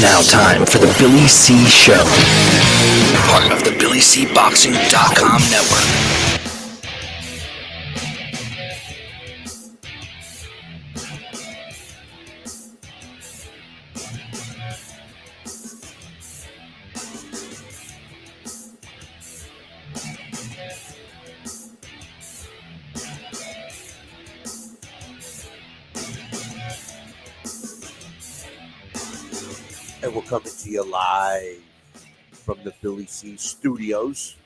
now time for the Billy C. Show, part of the BillyCBoxing.com network. And we're coming to you live from the Billy C Studios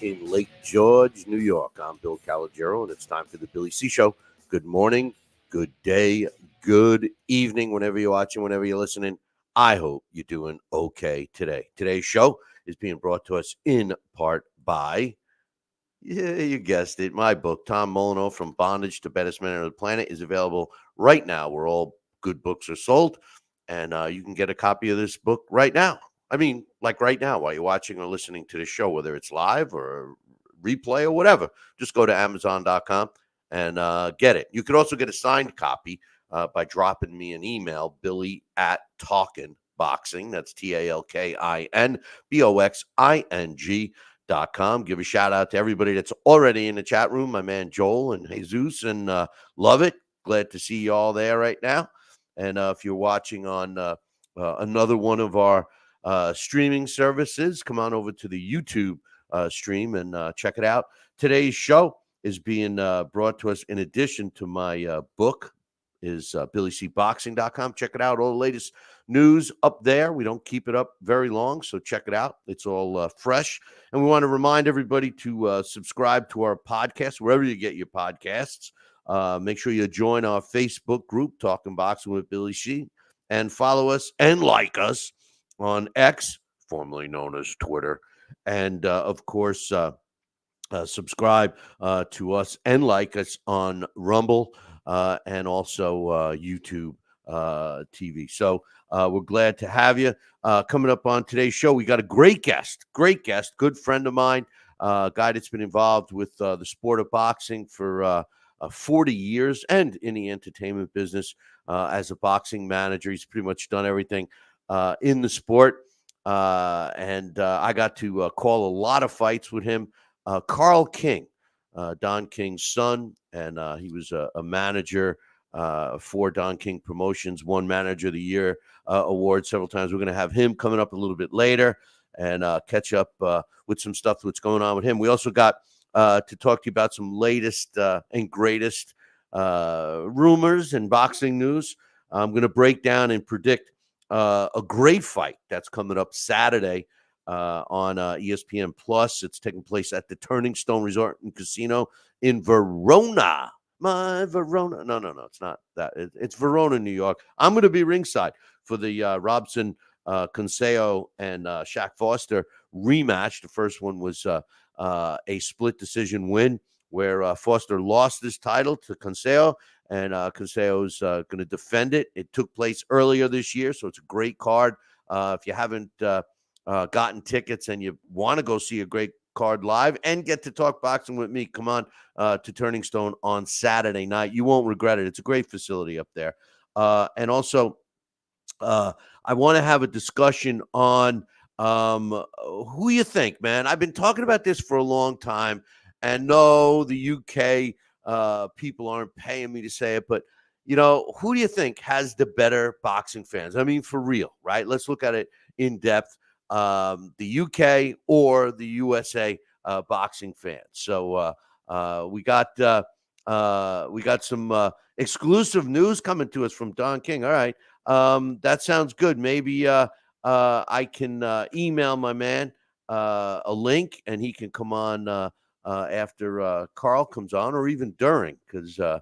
in Lake George, New York. I'm Bill Calogero, and it's time for the Billy C Show. Good morning, good day, good evening, whenever you're watching, whenever you're listening. I hope you're doing okay today. Today's show is being brought to us in part by, yeah, you guessed it, my book, Tom Molyneux, From Bondage to Baddest Man on the Planet, is available right now where all good books are sold. And you can get a copy of this book right now. I mean, like right now, while you're watching or listening to the show, whether it's live or replay or whatever. Just go to Amazon.com and get it. You could also get a signed copy by dropping me an email, Billy@TalkinBoxing. That's TalkinBoxing.com. Give a shout out to everybody that's already in the chat room. My man Joel and Jesus, and love it. Glad to see you all there right now. And if you're watching on another one of our streaming services, come on over to the YouTube stream and check it out. Today's show is being brought to us in addition to my book, is BillyCBoxing.com. Check it out. All the latest news up there. We don't keep it up very long, so check it out. It's all fresh. And we want to remind everybody to subscribe to our podcast, wherever you get your podcasts. Make sure you join our Facebook group, Talking Boxing with Billy C, and follow us and like us on X, formerly known as Twitter. And, of course, subscribe to us and like us on Rumble and also YouTube TV. So we're glad to have you. Coming up on today's show, we got a great guest, good friend of mine, a guy that's been involved with the sport of boxing for 40 years and in the entertainment business as a boxing manager. He's pretty much done everything in the sport. And I got to call a lot of fights with him. Carl King, Don King's son, and he was a manager for Don King Promotions, won Manager of the Year award several times. We're going to have him coming up a little bit later and catch up with some stuff that's going on with him. We also got to talk to you about some latest and greatest rumors and boxing news. I'm going to break down and predict a great fight that's coming up Saturday on ESPN Plus. It's taking place at the Turning Stone Resort and Casino in Verona. My Verona. No, it's not that. It's Verona, New York. I'm going to be ringside for the Robson Consejo and Shaq Foster rematch. The first one was a split decision win where Foster lost his title to Consejo, and Consejo's going to defend it. It took place earlier this year, so it's a great card. If you haven't gotten tickets and you want to go see a great card live and get to talk boxing with me, come on to Turning Stone on Saturday night. You won't regret it. It's a great facility up there. And also, I want to have a discussion on who you think, man. I've been talking about this for a long time, and no, the UK people aren't paying me to say it, but you know, who do you think has the better boxing fans? I mean, for real, right? Let's look at it in depth. The UK or the USA boxing fans. So we got some exclusive news coming to us from Don King. All right, that sounds good. Maybe I can email my man a link, and he can come on after Carl comes on, or even during, because I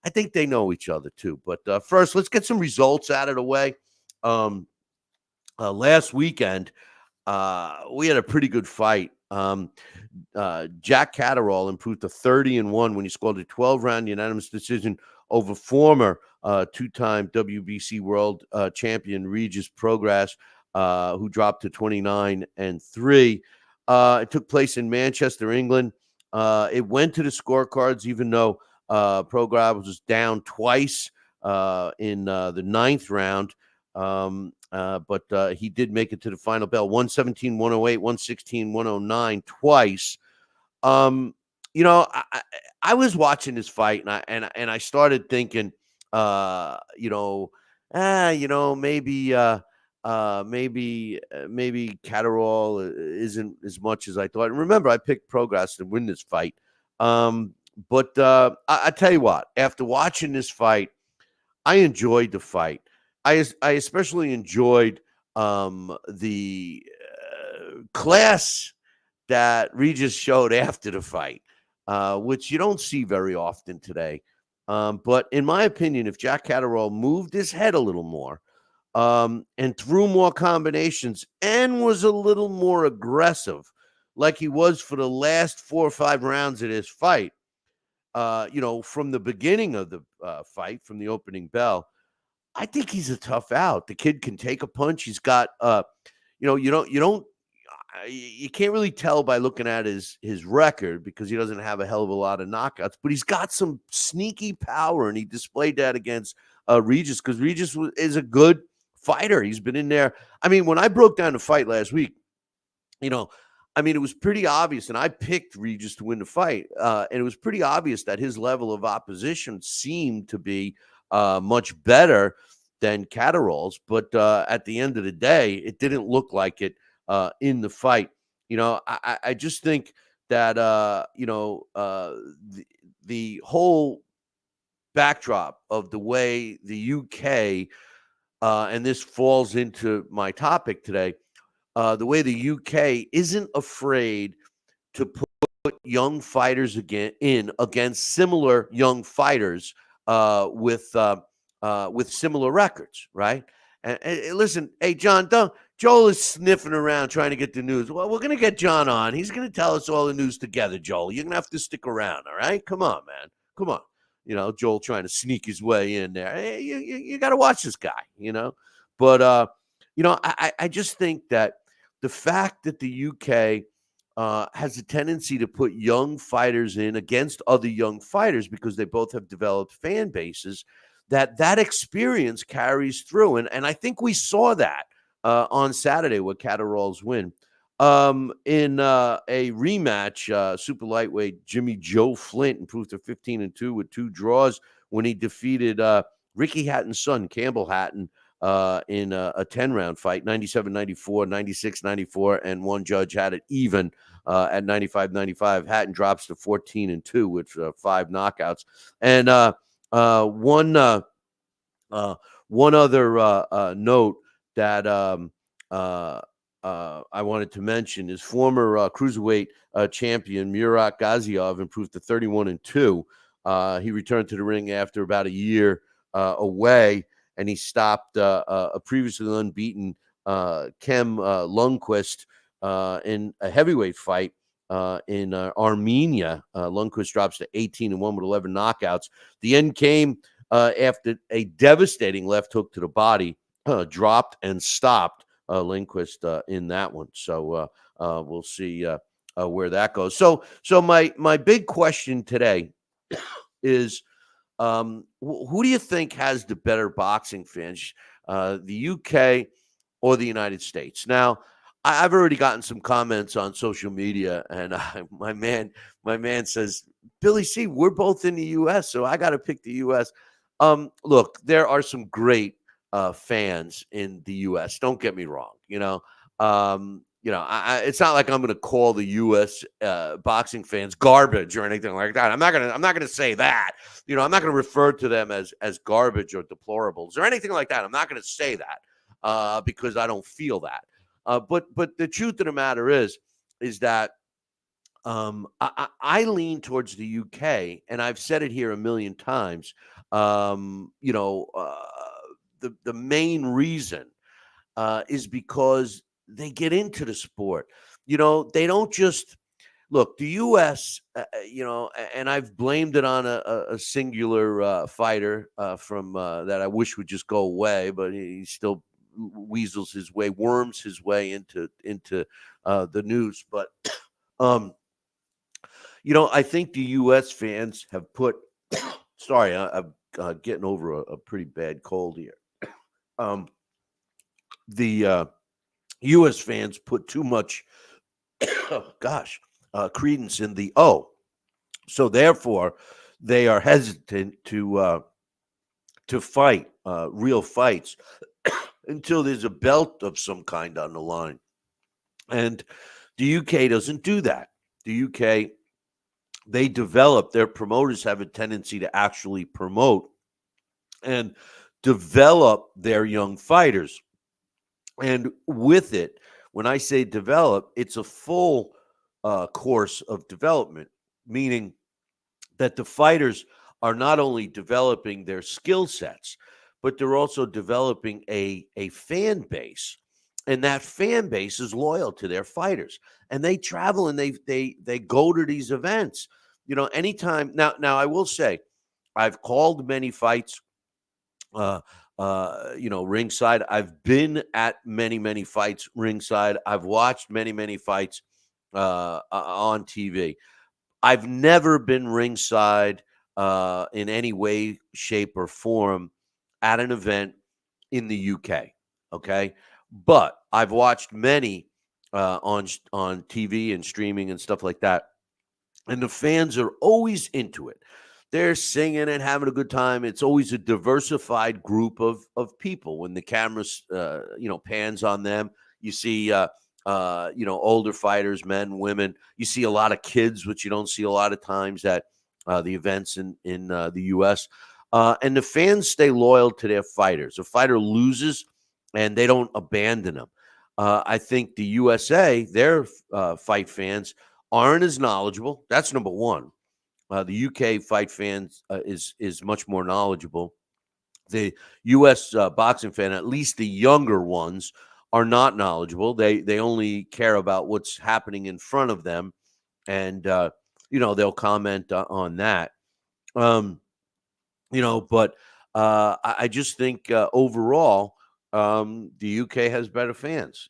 think they know each other too. But first, let's get some results out of the way. Last weekend, we had a pretty good fight. Jack Catterall improved to 30-1 when he scored a 12-round unanimous decision over former two-time WBC world champion Regis Prograis, who dropped to 29-3. It took place in Manchester, England. It went to the scorecards, even though Prograis was down twice in the ninth round. but he did make it to the final bell. 117, 108, 116, 109 twice. You know, I was watching this fight, and I started thinking, you know, maybe maybe Catterall isn't as much as I thought. And remember, I picked Progress to win this fight. But I tell you what, after watching this fight, I enjoyed the fight. I especially enjoyed the class that Regis showed after the fight, which you don't see very often today. But in my opinion, if Jack Catterall moved his head a little more and threw more combinations and was a little more aggressive, like he was for the last 4 or 5 rounds of this fight, from the beginning of the fight, from the opening bell, I think he's a tough out. The kid can take a punch. He's got, you can't really tell by looking at his record because he doesn't have a hell of a lot of knockouts, but he's got some sneaky power, and he displayed that against Regis because Regis is a good fighter. He's been in there. I mean, when I broke down the fight last week, it was pretty obvious, and I picked Regis to win the fight, and it was pretty obvious that his level of opposition seemed to be much better than Catterall's, but at the end of the day, it didn't look like it in the fight. I just think that the whole backdrop of the way the UK and this falls into my topic today, the way the UK isn't afraid to put young fighters against similar young fighters with similar records, right? And listen, hey, John, Joel is sniffing around trying to get the news. Well, we're going to get John on. He's going to tell us all the news together, Joel. You're going to have to stick around, all right? Come on, man. Come on. Joel trying to sneak his way in there. Hey, you got to watch this guy, But, I just think that the fact that the UK has a tendency to put young fighters in against other young fighters because they both have developed fan bases, that experience carries through. And I think we saw that on Saturday with Catterall's win. In a rematch, super lightweight Jimmy Joe Flint improved to 15-2 with 2 draws when he defeated Ricky Hatton's son, Campbell Hatton, in a 10-round fight, 97-94, 96-94, and one judge had it even at 95-95. Hatton drops to 14-2 with 5 knockouts. And one other note that I wanted to mention is former cruiserweight champion Murat Gaziev improved to 31-2. He returned to the ring after about a year away, and he stopped a previously unbeaten Kem Lundqvist in a heavyweight fight in Armenia. Lundqvist drops to 18-1 with 11 knockouts. The end came after a devastating left hook to the body dropped and stopped Lundqvist in that one. So we'll see where that goes. So my big question today is, who do you think has the better boxing fans, the UK or the United States? Now, I've already gotten some comments on social media, and my man says, Billy C, we're both in the U.S., so I got to pick the U.S. Look, there are some great fans in the U.S. Don't get me wrong. It's not like I'm going to call the U.S. Boxing fans garbage or anything like that. I'm not going to say that. I'm not going to refer to them as garbage or deplorables or anything like that. I'm not going to say that because I don't feel that. But the truth of the matter is that I lean towards the UK, and I've said it here a million times. The main reason is because they get into the sport. They don't just look. The U.S., and I've blamed it on a singular fighter from that I wish would just go away, but he still worms his way into the news. But I think the U.S. fans have put. I'm getting over a pretty bad cold here. the U.S. fans put too much, credence in the O. So therefore, they are hesitant to fight real fights until there's a belt of some kind on the line. And the UK doesn't do that. The UK, they develop, their promoters have a tendency to actually promote and develop their young fighters. And with it, when I say develop, it's a full course of development, meaning that the fighters are not only developing their skill sets, but they're also developing a fan base. And that fan base is loyal to their fighters. And they travel and they go to these events. You know, anytime now I will say I've called many fights ringside. I've been at many fights ringside. I've watched many fights on TV. I've never been ringside in any way, shape, or form at an event in the UK. Okay, but I've watched many on TV and streaming and stuff like that, and the fans are always into it. They're singing and having a good time. It's always a diversified group of people. When the cameras pans on them, you see older fighters, men, women. You see a lot of kids, which you don't see a lot of times at the events in the U.S. And the fans stay loyal to their fighters. A fighter loses, and they don't abandon them. I think the USA, their fight fans aren't as knowledgeable. That's number one. The UK fight fans is much more knowledgeable. The U.S. Boxing fan, at least the younger ones, are not knowledgeable. They only care about what's happening in front of them, and they'll comment on that. But I just think overall, the UK has better fans.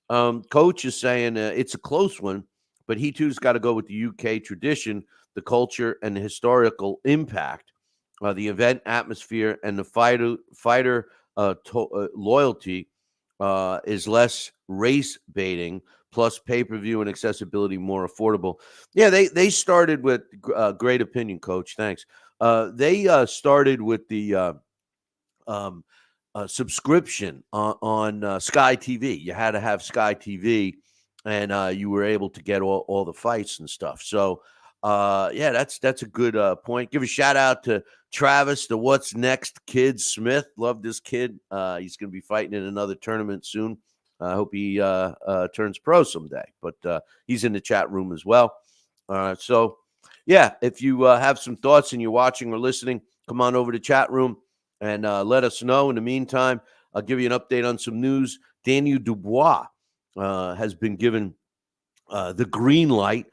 Coach is saying it's a close one, but he too's got to go with the UK tradition, the culture, and the historical impact. The event atmosphere and the fighter loyalty is less race baiting, plus pay-per-view and accessibility more affordable. Yeah, they started with great opinion, Coach. Thanks. They started with the subscription on Sky TV. You had to have Sky TV, and you were able to get all the fights and stuff. So, that's a good point. Give a shout out to Travis, the What's Next kid, Smith. Love this kid. He's going to be fighting in another tournament soon. I hope he turns pro someday, but he's in the chat room as well. So, if you have some thoughts and you're watching or listening, come on over to chat room and let us know. In the meantime, I'll give you an update on some news. Daniel Dubois has been given the green light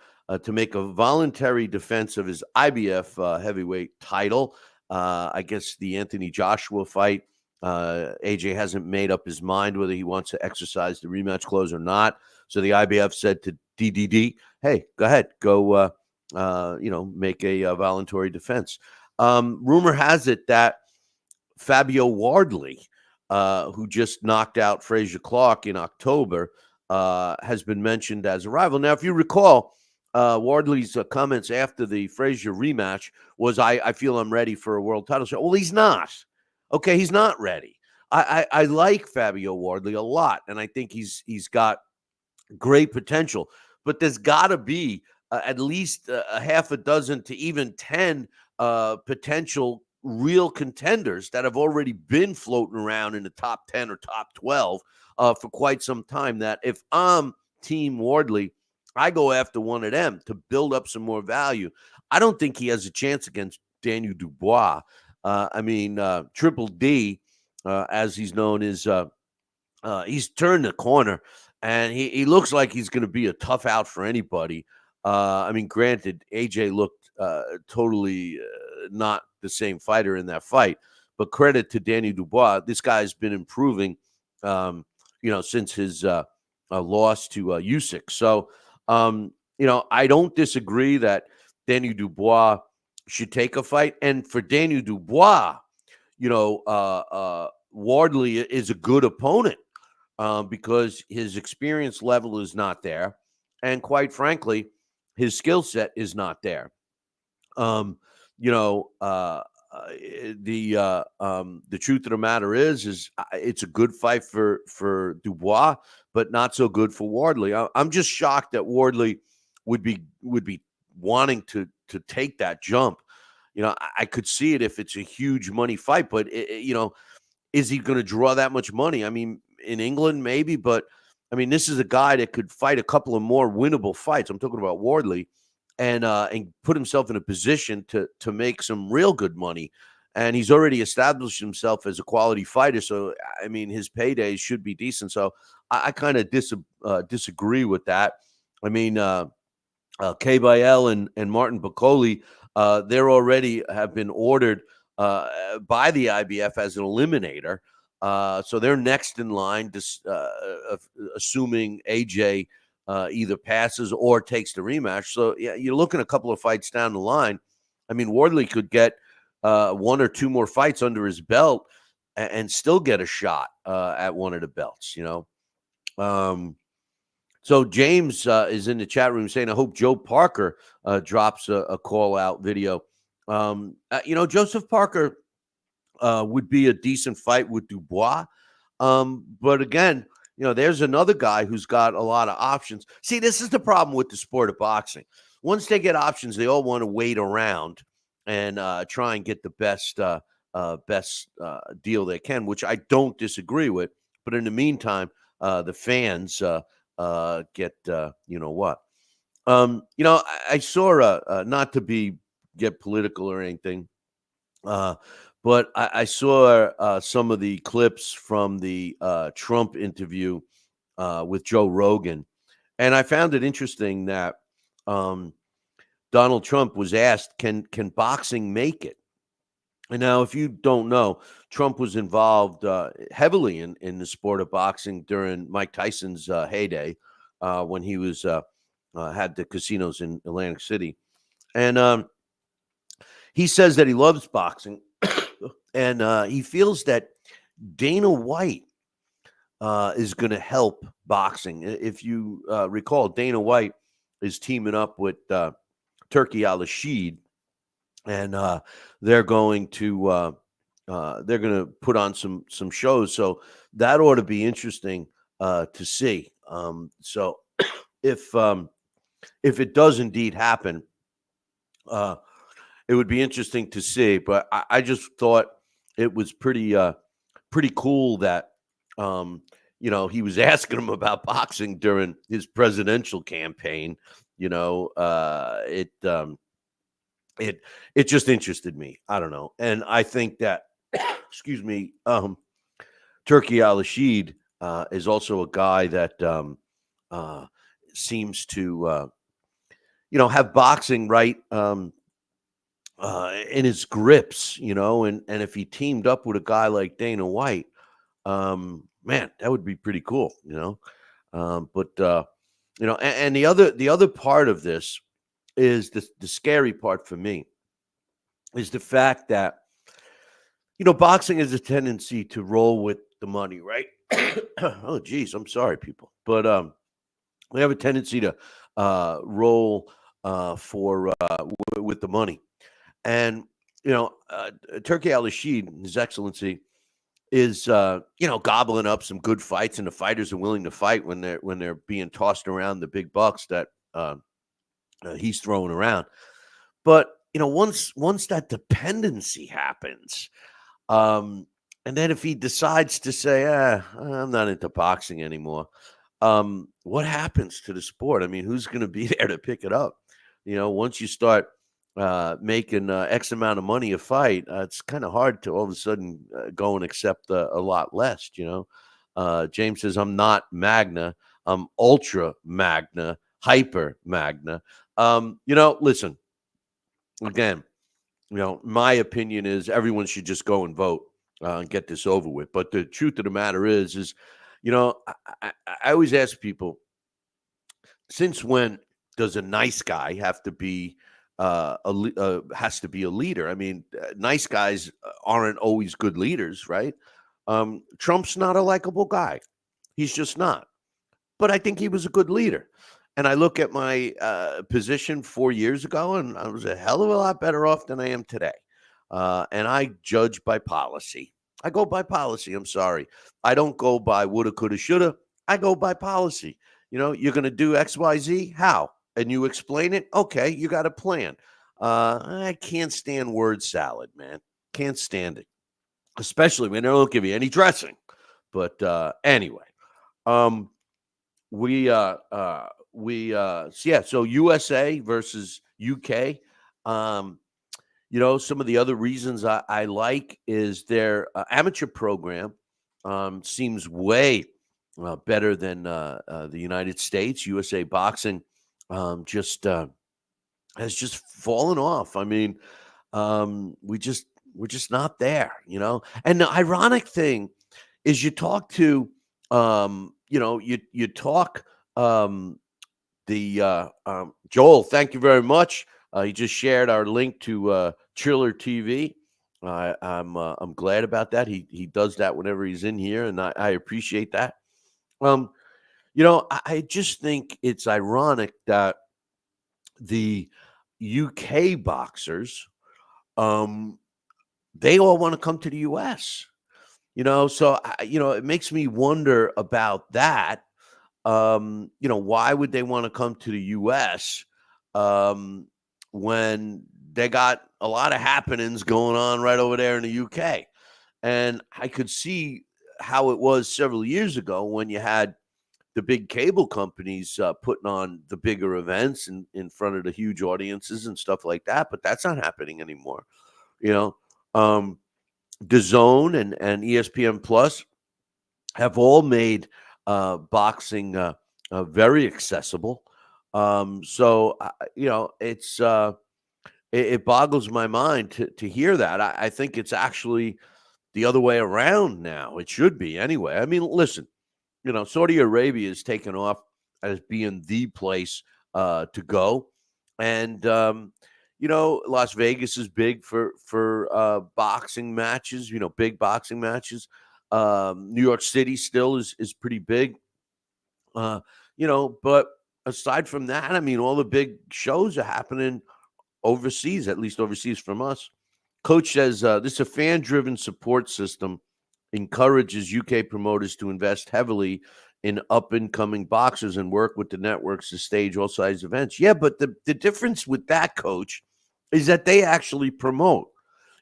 to make a voluntary defense of his IBF heavyweight title. I guess the Anthony Joshua fight, AJ hasn't made up his mind whether he wants to exercise the rematch clause or not. So the IBF said to DDD, hey, go ahead, go, make a voluntary defense. Rumor has it that Fabio Wardley, who just knocked out Frazier Clark in October, has been mentioned as a rival. Now, if you recall, Wardley's comments after the Frazier rematch was, I feel I'm ready for a world title shot. Well, he's not. Okay, he's not ready. I like Fabio Wardley a lot, and I think he's got great potential. But there's got to be at least a half a dozen to even 10 potential real contenders that have already been floating around in the top 10 or top 12 for quite some time, that if I'm Team Wardley, I go after one of them to build up some more value. I don't think he has a chance against Daniel Dubois. Triple D, as he's known, is he's turned the corner, and he looks like he's going to be a tough out for anybody. Granted, AJ looked totally not the same fighter in that fight, but credit to Daniel Dubois. This guy's been improving, since his loss to Usyk. So, I don't disagree that Daniel Dubois should take a fight. And for Daniel Dubois, Wardley is a good opponent. because his experience level is not there, and quite frankly, his skill set is not there. Um, you know, the truth of the matter is it's a good fight for Dubois, but not so good for Wardley. I'm just shocked that Wardley would be wanting to take that jump. I could see it if it's a huge money fight, but is he going to draw that much money? I mean, in England maybe, but I mean, this is a guy that could fight a couple of more winnable fights. I'm talking about Wardley, and put himself in a position to make some real good money. And he's already established himself as a quality fighter. So, I mean, his paydays should be decent. So I kind of disagree with that. I mean, K-Bael and Martin Bakole, they're already have been ordered by the IBF as an eliminator. So they're next in line, assuming AJ either passes or takes the rematch. So yeah, you're looking a couple of fights down the line. I mean, Wardley could get one or two more fights under his belt and still get a shot at one of the belts, So James is in the chat room saying, I hope Joe Parker drops a call-out video. Joseph Parker would be a decent fight with Dubois. But again, there's another guy who's got a lot of options. See, this is the problem with the sport of boxing. Once they get options, they all want to wait around and try and get the best deal they can, which I don't disagree with. But in the meantime, the fans get what. I saw not to get political or anything, but I saw some of the clips from the Trump interview with Joe Rogan, and I found it interesting that Donald Trump was asked, "Can boxing make it?" And now, if you don't know, Trump was involved heavily in the sport of boxing during Mike Tyson's heyday when he was had the casinos in Atlantic City, and he says that he loves boxing, and he feels that Dana White is going to help boxing. If you recall, Dana White is teaming up with Turki Al-Rashid, and they're going to put on some shows. So that ought to be interesting to see. So if it does indeed happen, it would be interesting to see. But I just thought it was pretty cool that he was asking him about boxing during his presidential campaign. It just interested me. I don't know. And I think that, excuse me, Turki Al-Rashid is also a guy that seems to, have boxing right in his grips, and if he teamed up with a guy like Dana White, man, that would be pretty cool, but and the other part of this is the scary part for me is the fact that, boxing has a tendency to roll with the money, right? Oh, geez, I'm sorry, people. But we have a tendency to roll with the money. And, Turki Al-Rashid, His Excellency, is, gobbling up some good fights, and the fighters are willing to fight when they're being tossed around the big bucks that he's throwing around. But once that dependency happens, and then if he decides to say, I'm not into boxing anymore, what happens to the sport? I mean, who's going to be there to pick it up? Once you start making X amount of money a fight, it's kind of hard to all of a sudden go and accept a lot less. James says, I'm not Magna, I'm ultra Magna, hyper Magna. Listen, again, my opinion is everyone should just go and vote and get this over with. But the truth of the matter is, I always ask people, since when does a nice guy have to be has to be a leader? I mean, nice guys aren't always good leaders, right? Trump's not a likable guy. He's just not. But I think he was a good leader. And I look at my position 4 years ago, and I was a hell of a lot better off than I am today. And I judge by policy. I go by policy. I'm sorry. I don't go by woulda, coulda, shoulda. I go by policy. You're going to do X, Y, Z. How? And you explain it. Okay, you got a plan. I can't stand word salad, man. Can't stand it, especially when they don't give you any dressing. But anyway, so USA versus UK. Some of the other reasons I like is their amateur program seems way better than the United States. USA Boxing just has just fallen off. I mean, we're just not there, And the ironic thing is, you talk to, you talk Joel. Thank you very much. He just shared our link to Triller TV. I'm glad about that. He does that whenever he's in here, and I appreciate that. I just think it's ironic that the UK boxers, they all want to come to the US. So it makes me wonder about that. Why would they want to come to the US when they got a lot of happenings going on right over there in the UK? And I could see how it was several years ago when you had the big cable companies putting on the bigger events in front of the huge audiences and stuff like that. But that's not happening anymore. DAZN and ESPN Plus have all made boxing very accessible. It boggles my mind to hear that. I think it's actually the other way around now. It should be anyway. I mean, listen, Saudi Arabia is taken off as being the place to go. And, Las Vegas is big for boxing matches, big boxing matches. New York City still is pretty big. But aside from that, I mean, all the big shows are happening overseas, at least overseas from us. Coach says this is a fan-driven support system, encourages UK promoters to invest heavily in up-and-coming boxers and work with the networks to stage all size events. Yeah, but the difference with that, Coach, is that they actually promote.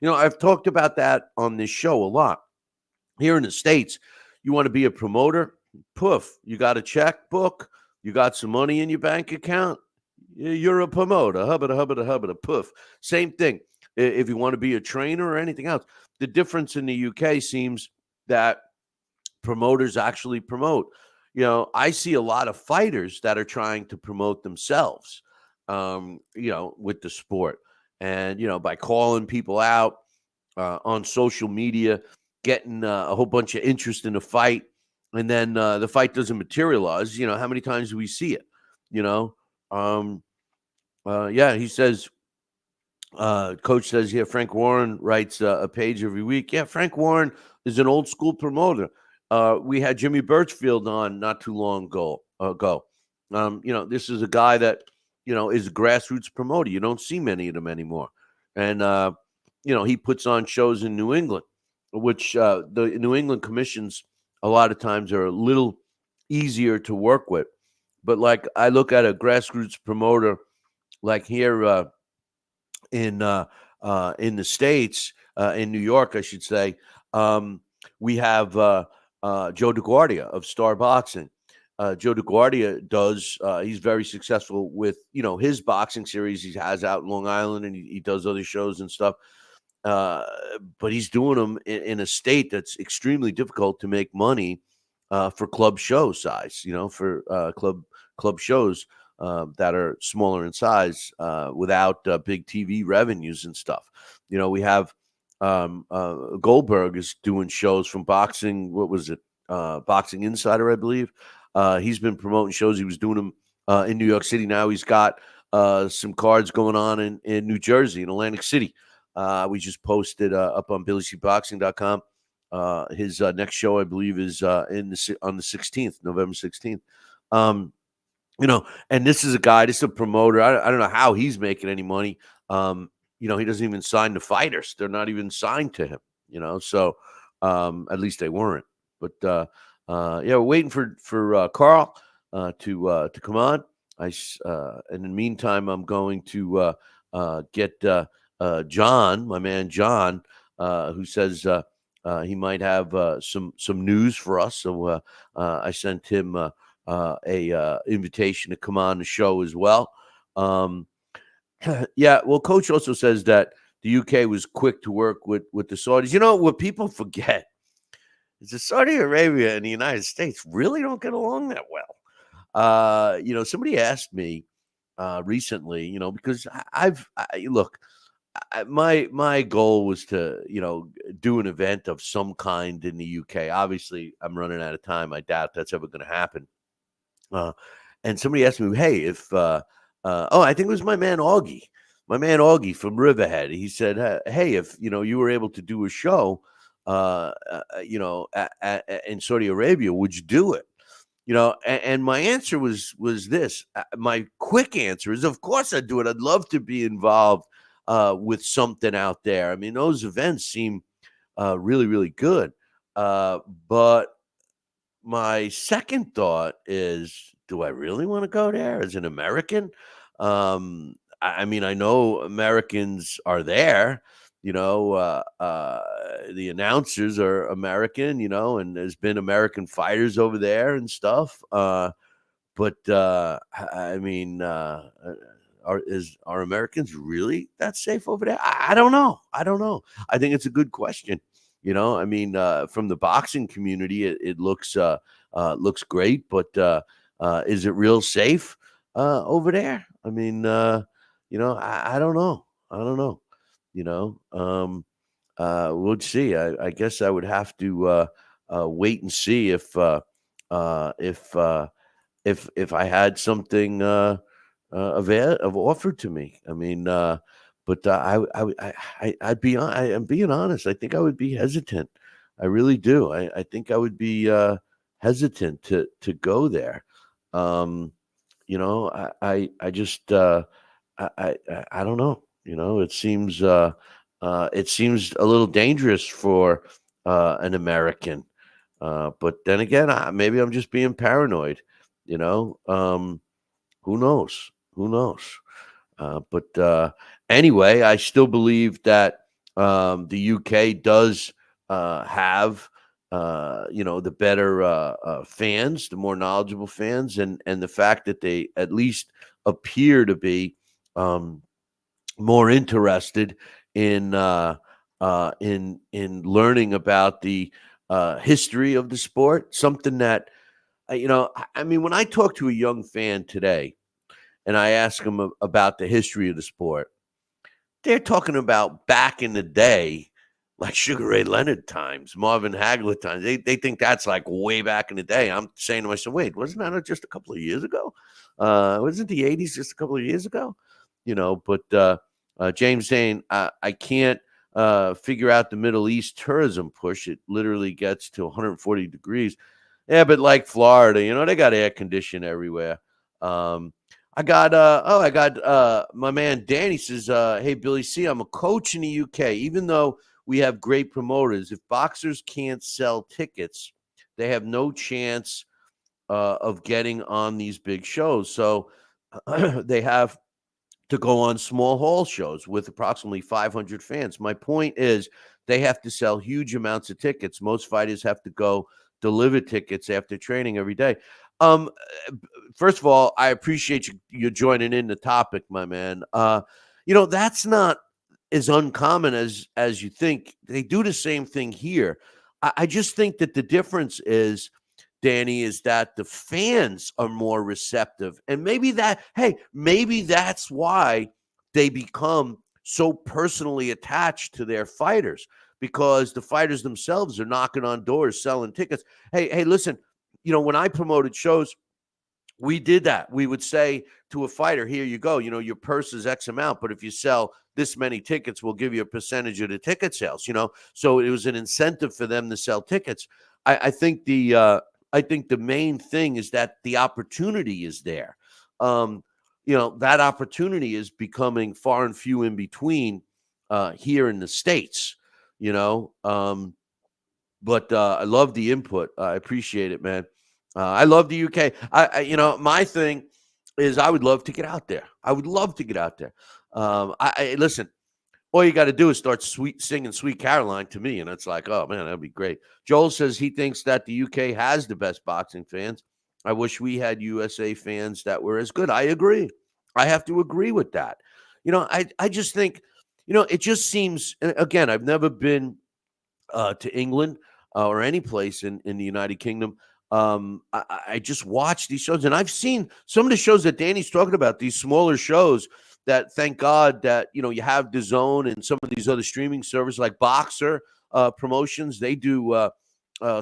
I've talked about that on this show a lot. Here in the States, you want to be a promoter, poof, you got a checkbook, you got some money in your bank account, you're a promoter, hubbada, poof. Same thing if you want to be a trainer or anything else. The difference in the UK seems that promoters actually promote. I see a lot of fighters that are trying to promote themselves, with the sport. And, by calling people out on social media, getting a whole bunch of interest in a fight, and then the fight doesn't materialize. How many times do we see it? He says, Coach says, yeah, Frank Warren writes a page every week. Yeah, Frank Warren is an old school promoter. We had Jimmy Birchfield on not too long ago. This is a guy that, is a grassroots promoter. You don't see many of them anymore. And, he puts on shows in New England, which the New England commissions a lot of times are a little easier to work with. But like I look at a grassroots promoter like here in the States, in New York, I should say, we have Joe DeGuardia of Star Boxing. Joe DeGuardia he's very successful with, his boxing series he has out in Long Island, and he does other shows and stuff. But he's doing them in a state that's extremely difficult to make money for club show size, for club shows that are smaller in size without big TV revenues and stuff. We have Goldberg is doing shows from boxing. What was it? Boxing Insider, I believe. He's been promoting shows. He was doing them in New York City. Now he's got some cards going on in New Jersey, in Atlantic City. We just posted up on BillyCBoxing.com His next show, I believe, is on the 16th, November 16th. And this is a promoter. I don't know how he's making any money. He doesn't even sign the fighters. They're not even signed to him, so at least they weren't. But yeah, we're waiting for Carl to come on. In the meantime, I'm going to get John, my man John, who says he might have some news for us. So I sent him a invitation to come on the show as well. Yeah, well, Coach also says that the UK was quick to work with the Saudis. What people forget is that Saudi Arabia and the United States really don't get along that well. Somebody asked me recently, because my goal was to, do an event of some kind in the UK. Obviously, I'm running out of time. I doubt that's ever going to happen. And somebody asked me, hey, if I think it was my man Augie from Riverhead. He said, hey, if you were able to do a show, in Saudi Arabia, would you do it? And my answer was this. My quick answer is, of course I'd do it. I'd love to be involved with something out there. I mean, those events seem really, really good. But my second thought is, do I really want to go there as an American? I mean, I know Americans are there, the announcers are American, and there's been American fighters over there and stuff. But I mean, are Americans really that safe over there? I don't know. I think it's a good question. I mean, from the boxing community, it looks great, but is it real safe over there? I mean, I don't know. We'll see. I guess I would have to wait and see if I had something offered to me. I mean, but I'm being honest. I think I would be hesitant. I really do. I think I would be hesitant to go there. I just I don't know. It seems a little dangerous for an American. But then again, maybe I'm just being paranoid. Who knows? But anyway, I still believe that the UK does have the better fans, the more knowledgeable fans, and the fact that they at least appear to be more interested in learning about the history of the sport. Something that I mean, when I talk to a young fan today and I ask them about the history of the sport, they're talking about back in the day, like Sugar Ray Leonard times, Marvin Hagler times. They think that's like way back in the day. I'm saying to myself, wait, wasn't that just a couple of years ago? Wasn't the 80s just a couple of years ago? But James saying, I can't figure out the Middle East tourism push. It literally gets to 140 degrees. Yeah, but like Florida, they got air conditioning everywhere. I got my man Danny says, hey, Billy C, I'm a coach in the UK. Even though we have great promoters, if boxers can't sell tickets, they have no chance of getting on these big shows. So they have to go on small hall shows with approximately 500 fans. My point is they have to sell huge amounts of tickets. Most fighters have to go deliver tickets after training every day. First of all, I appreciate you joining in the topic, my man. That's not as uncommon as you think. They do the same thing here. I just think that the difference is, Danny, is that the fans are more receptive. And maybe that's why they become so personally attached to their fighters, because the fighters themselves are knocking on doors, selling tickets. Hey, listen, when I promoted shows we did that. We would say to a fighter, here you go, your purse is X amount, but if you sell this many tickets, we'll give you a percentage of the ticket sales, So it was an incentive for them to sell tickets. I think the main thing is that the opportunity is there. That opportunity is becoming far and few in between here in the States, but I love the input. I appreciate it, man. I love the UK. My thing is I would love to get out there. I would love to get out there. Listen, all you got to do is start singing Sweet Caroline to me. And it's like, oh, man, that'd be great. Joel says he thinks that the UK has the best boxing fans. I wish we had USA fans that were as good. I agree. I have to agree with that. I just think, it just seems, again, I've never been to England or any place in the United Kingdom. I just watch these shows, and I've seen some of the shows that Danny's talking about, these smaller shows that, thank God that, you have DAZN and some of these other streaming services like Boxer Promotions. They do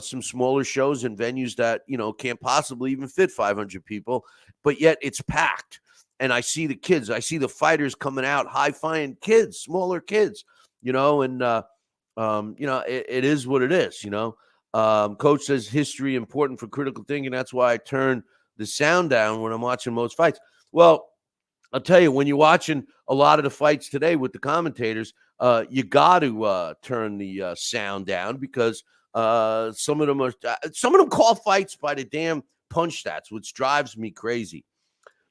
some smaller shows in venues that, can't possibly even fit 500 people, but yet it's packed. And I see the kids, I see the fighters coming out, high-flying kids, smaller kids, and it is what it is, Coach says history important for critical thinking. That's why I turn the sound down when I'm watching most fights. Well, I'll tell you, when you're watching a lot of the fights today with the commentators, you got to turn the sound down because some of them call fights by the damn punch stats, which drives me crazy.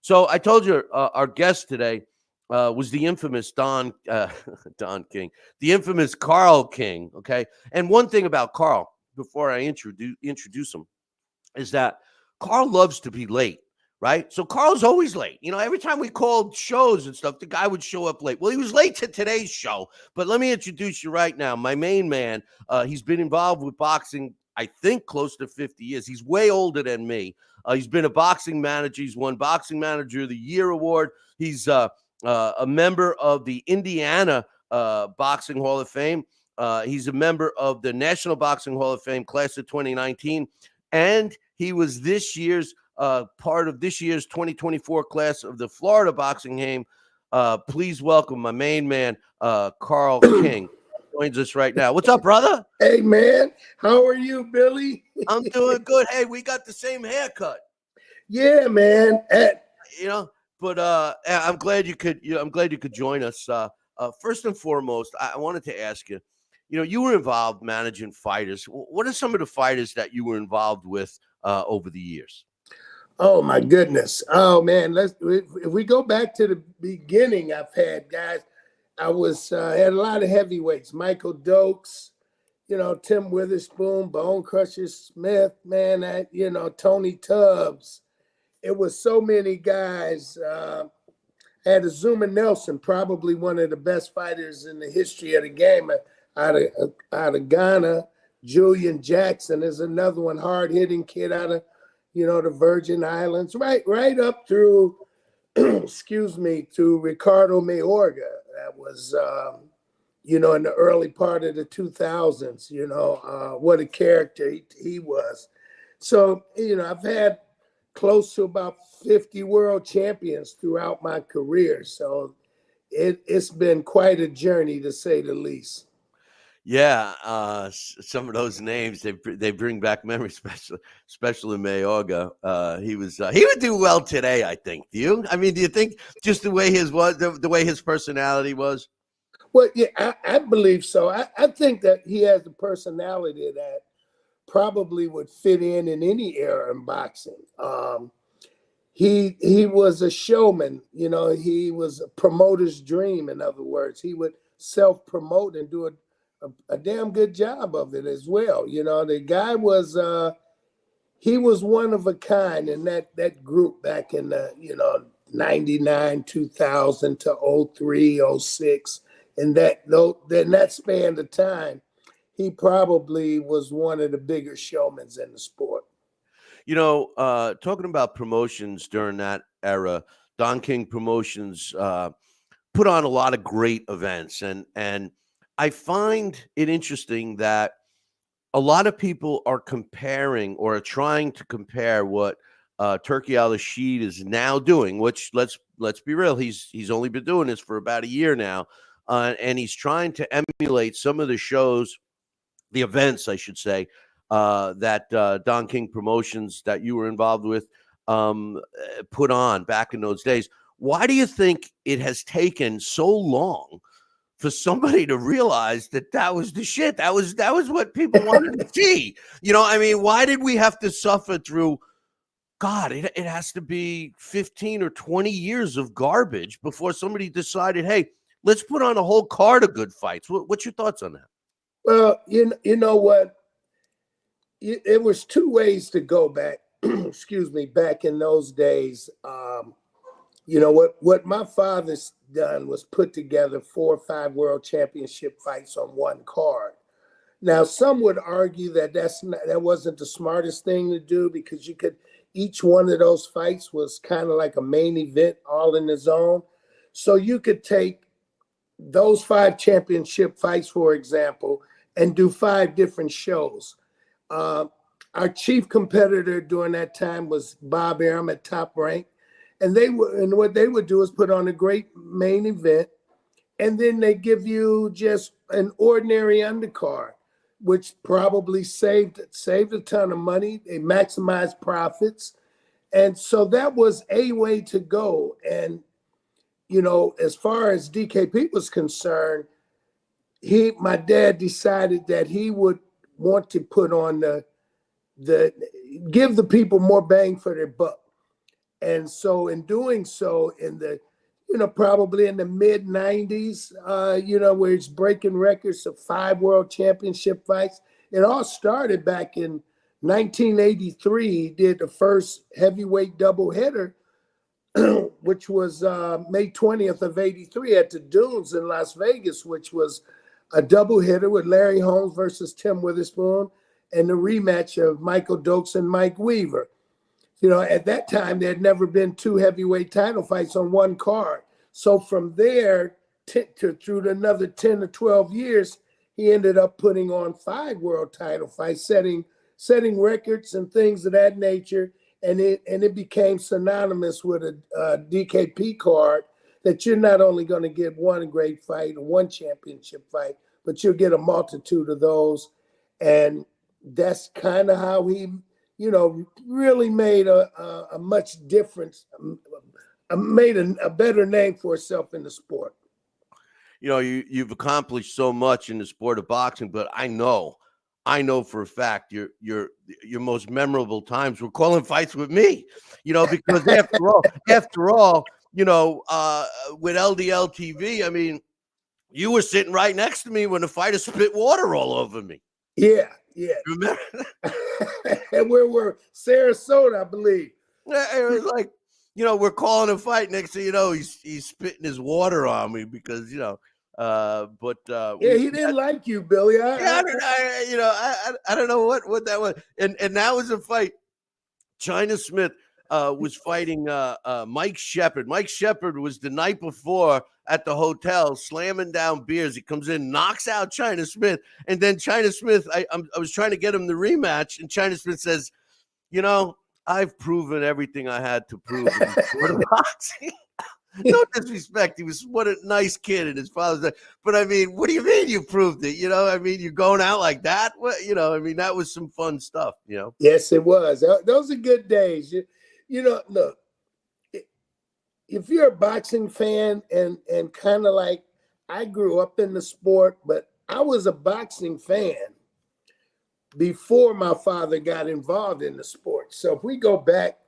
So I told you our guest today was the infamous Don King, the infamous Carl King. Okay, and one thing about Carl, before I introduce him, is that Carl loves to be late, right? So Carl's always late. Every time we called shows and stuff, the guy would show up late. Well, he was late to today's show, but let me introduce you right now. My main man, he's been involved with boxing, I think, close to 50 years. He's way older than me. He's been a boxing manager. He's won Boxing Manager of the Year award. He's a member of the Indiana Boxing Hall of Fame. He's a member of the National Boxing Hall of Fame class of 2019. And he was this year's part of this year's 2024 class of the Florida Boxing Game. Please welcome my main man, Carl King. Joins us right now. What's up, brother? Hey, man. How are you, Billy? I'm doing good. Hey, we got the same haircut. Yeah, man. But I'm glad you could. I'm glad you could join us. First and foremost, I wanted to ask you. You were involved managing fighters. What are some of the fighters that you were involved with over the years? Oh my goodness. Oh man. If we go back to the beginning, I've had guys. I had a lot of heavyweights. Michael Dokes, Tim Witherspoon, Bone Crusher Smith, man. Tony Tubbs. It was so many guys. Had Azuma Nelson, probably one of the best fighters in the history of the game. Out of Ghana. Julian Jackson is another one, hard-hitting kid out of, the Virgin Islands, right up through, to Ricardo Mayorga. That was, in the early part of the 2000s, what a character he was. So, I've had close to about 50 world champions throughout my career. So it's been quite a journey, to say the least. Yeah, some of those names they bring back memories, especially Mayorga. He would do well today, I think. Do you? I mean, do you think just the way the way his personality was? Well, yeah, I believe so. I think that he has the personality that probably would fit in any era in boxing. He was a showman. He was a promoter's dream. In other words, he would self-promote and do a damn good job of it as well. The guy was he was one of a kind in that group back in the 99, 2000 to 03, 06. And that span of time, he probably was one of the bigger showmen in the sport. Talking about promotions during that era, Don King Promotions put on a lot of great events, and I find it interesting that a lot of people are comparing or are trying to compare what Turkey Al-Rashid is now doing, which let's be real, he's only been doing this for about a year now, and he's trying to emulate some of the shows, the events, I should say, that Don King Promotions that you were involved with put on back in those days. Why do you think it has taken so long for somebody to realize that was the shit? That was what people wanted to see. I mean, why did we have to suffer through? God, it has to be 15 or 20 years of garbage before somebody decided, hey, let's put on a whole card of good fights. What's your thoughts on that? Well, you know what? It was two ways to go back. Excuse me, back in those days. What my father's done was put together 4 or 5 world championship fights on one card. Now, some would argue that that wasn't the smartest thing to do, because each one of those fights was kind of like a main event all in its own. So you could take those 5 championship fights, for example, and do 5 different shows. Our chief competitor during that time was Bob Arum at Top Rank. And what they would do is put on a great main event, and then they give you just an ordinary undercard, which probably saved a ton of money. They maximized profits. And so that was a way to go. And, as far as DKP was concerned, my dad decided that he would want to put on give the people more bang for their buck. And so in doing so, in the, probably in the mid 90s, where it's breaking records of 5 world championship fights. It all started back in 1983. He did the first heavyweight doubleheader, which was May 20th of 83 at the Dunes in Las Vegas, which was a doubleheader with Larry Holmes versus Tim Witherspoon, and the rematch of Michael Dokes and Mike Weaver. At that time, there had never been 2 heavyweight title fights on one card. So from there through another 10 to 12 years, he ended up putting on 5 world title fights, setting records and things of that nature. And it became synonymous with a DKP card, that you're not only going to get one great fight or one championship fight, but you'll get a multitude of those. And that's kind of how he, really made a much difference, made a better name for himself in the sport. You've accomplished so much in the sport of boxing, but I know for a fact your most memorable times were calling fights with me, because after all, with LDL TV, I mean, you were sitting right next to me when the fighter spit water all over me. Yeah. Remember? And where we're Sarasota, I believe. It was like, we're calling a fight. Next thing you know, he's spitting his water on me because, he didn't like you, Billy. I don't know what that was. And that was a fight. China Smith was fighting Mike Shepard. Mike Shepard was the night before at the hotel slamming down beers. He comes in, knocks out China Smith, and then China Smith, I was trying to get him the rematch, and China Smith says, I've proven everything I had to prove in sport of boxing. No disrespect. He was what a nice kid, and his father's like, but I mean, what do you mean you proved it? I mean, you're going out like that? What, I mean, that was some fun stuff, Yes, it was. Those are good days. Look, if you're a boxing fan and kind of like, I grew up in the sport, but I was a boxing fan before my father got involved in the sport. So if we go back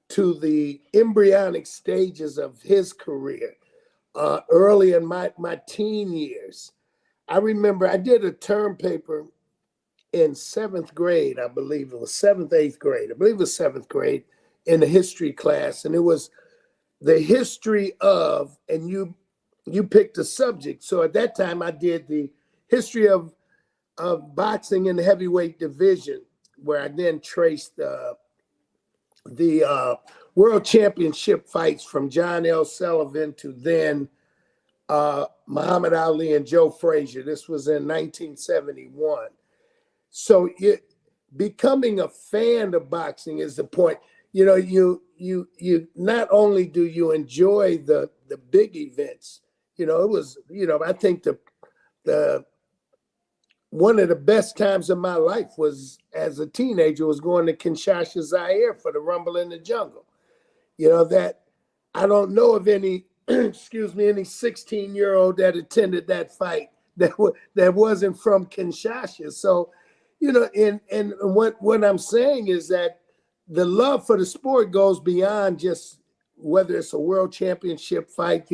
to the embryonic stages of his career, early in my teen years, I remember I did a term paper in 7th grade, I believe it was 7th, 8th grade. I believe it was 7th grade, in the history class. And it was the history of, and you picked a subject. So at that time I did the history of boxing in the heavyweight division, where I then traced the world championship fights from John L. Sullivan to then Muhammad Ali and Joe Frazier. This was in 1971. So becoming a fan of boxing is the point. you not only do you enjoy the big events, it was, I think the one of the best times of my life was as a teenager was going to Kinshasa, Zaire for the Rumble in the Jungle. That I don't know of any, excuse me, any 16-year-old that attended that fight that wasn't from Kinshasa. So, and what I'm saying is that the love for the sport goes beyond just whether it's a world championship fight.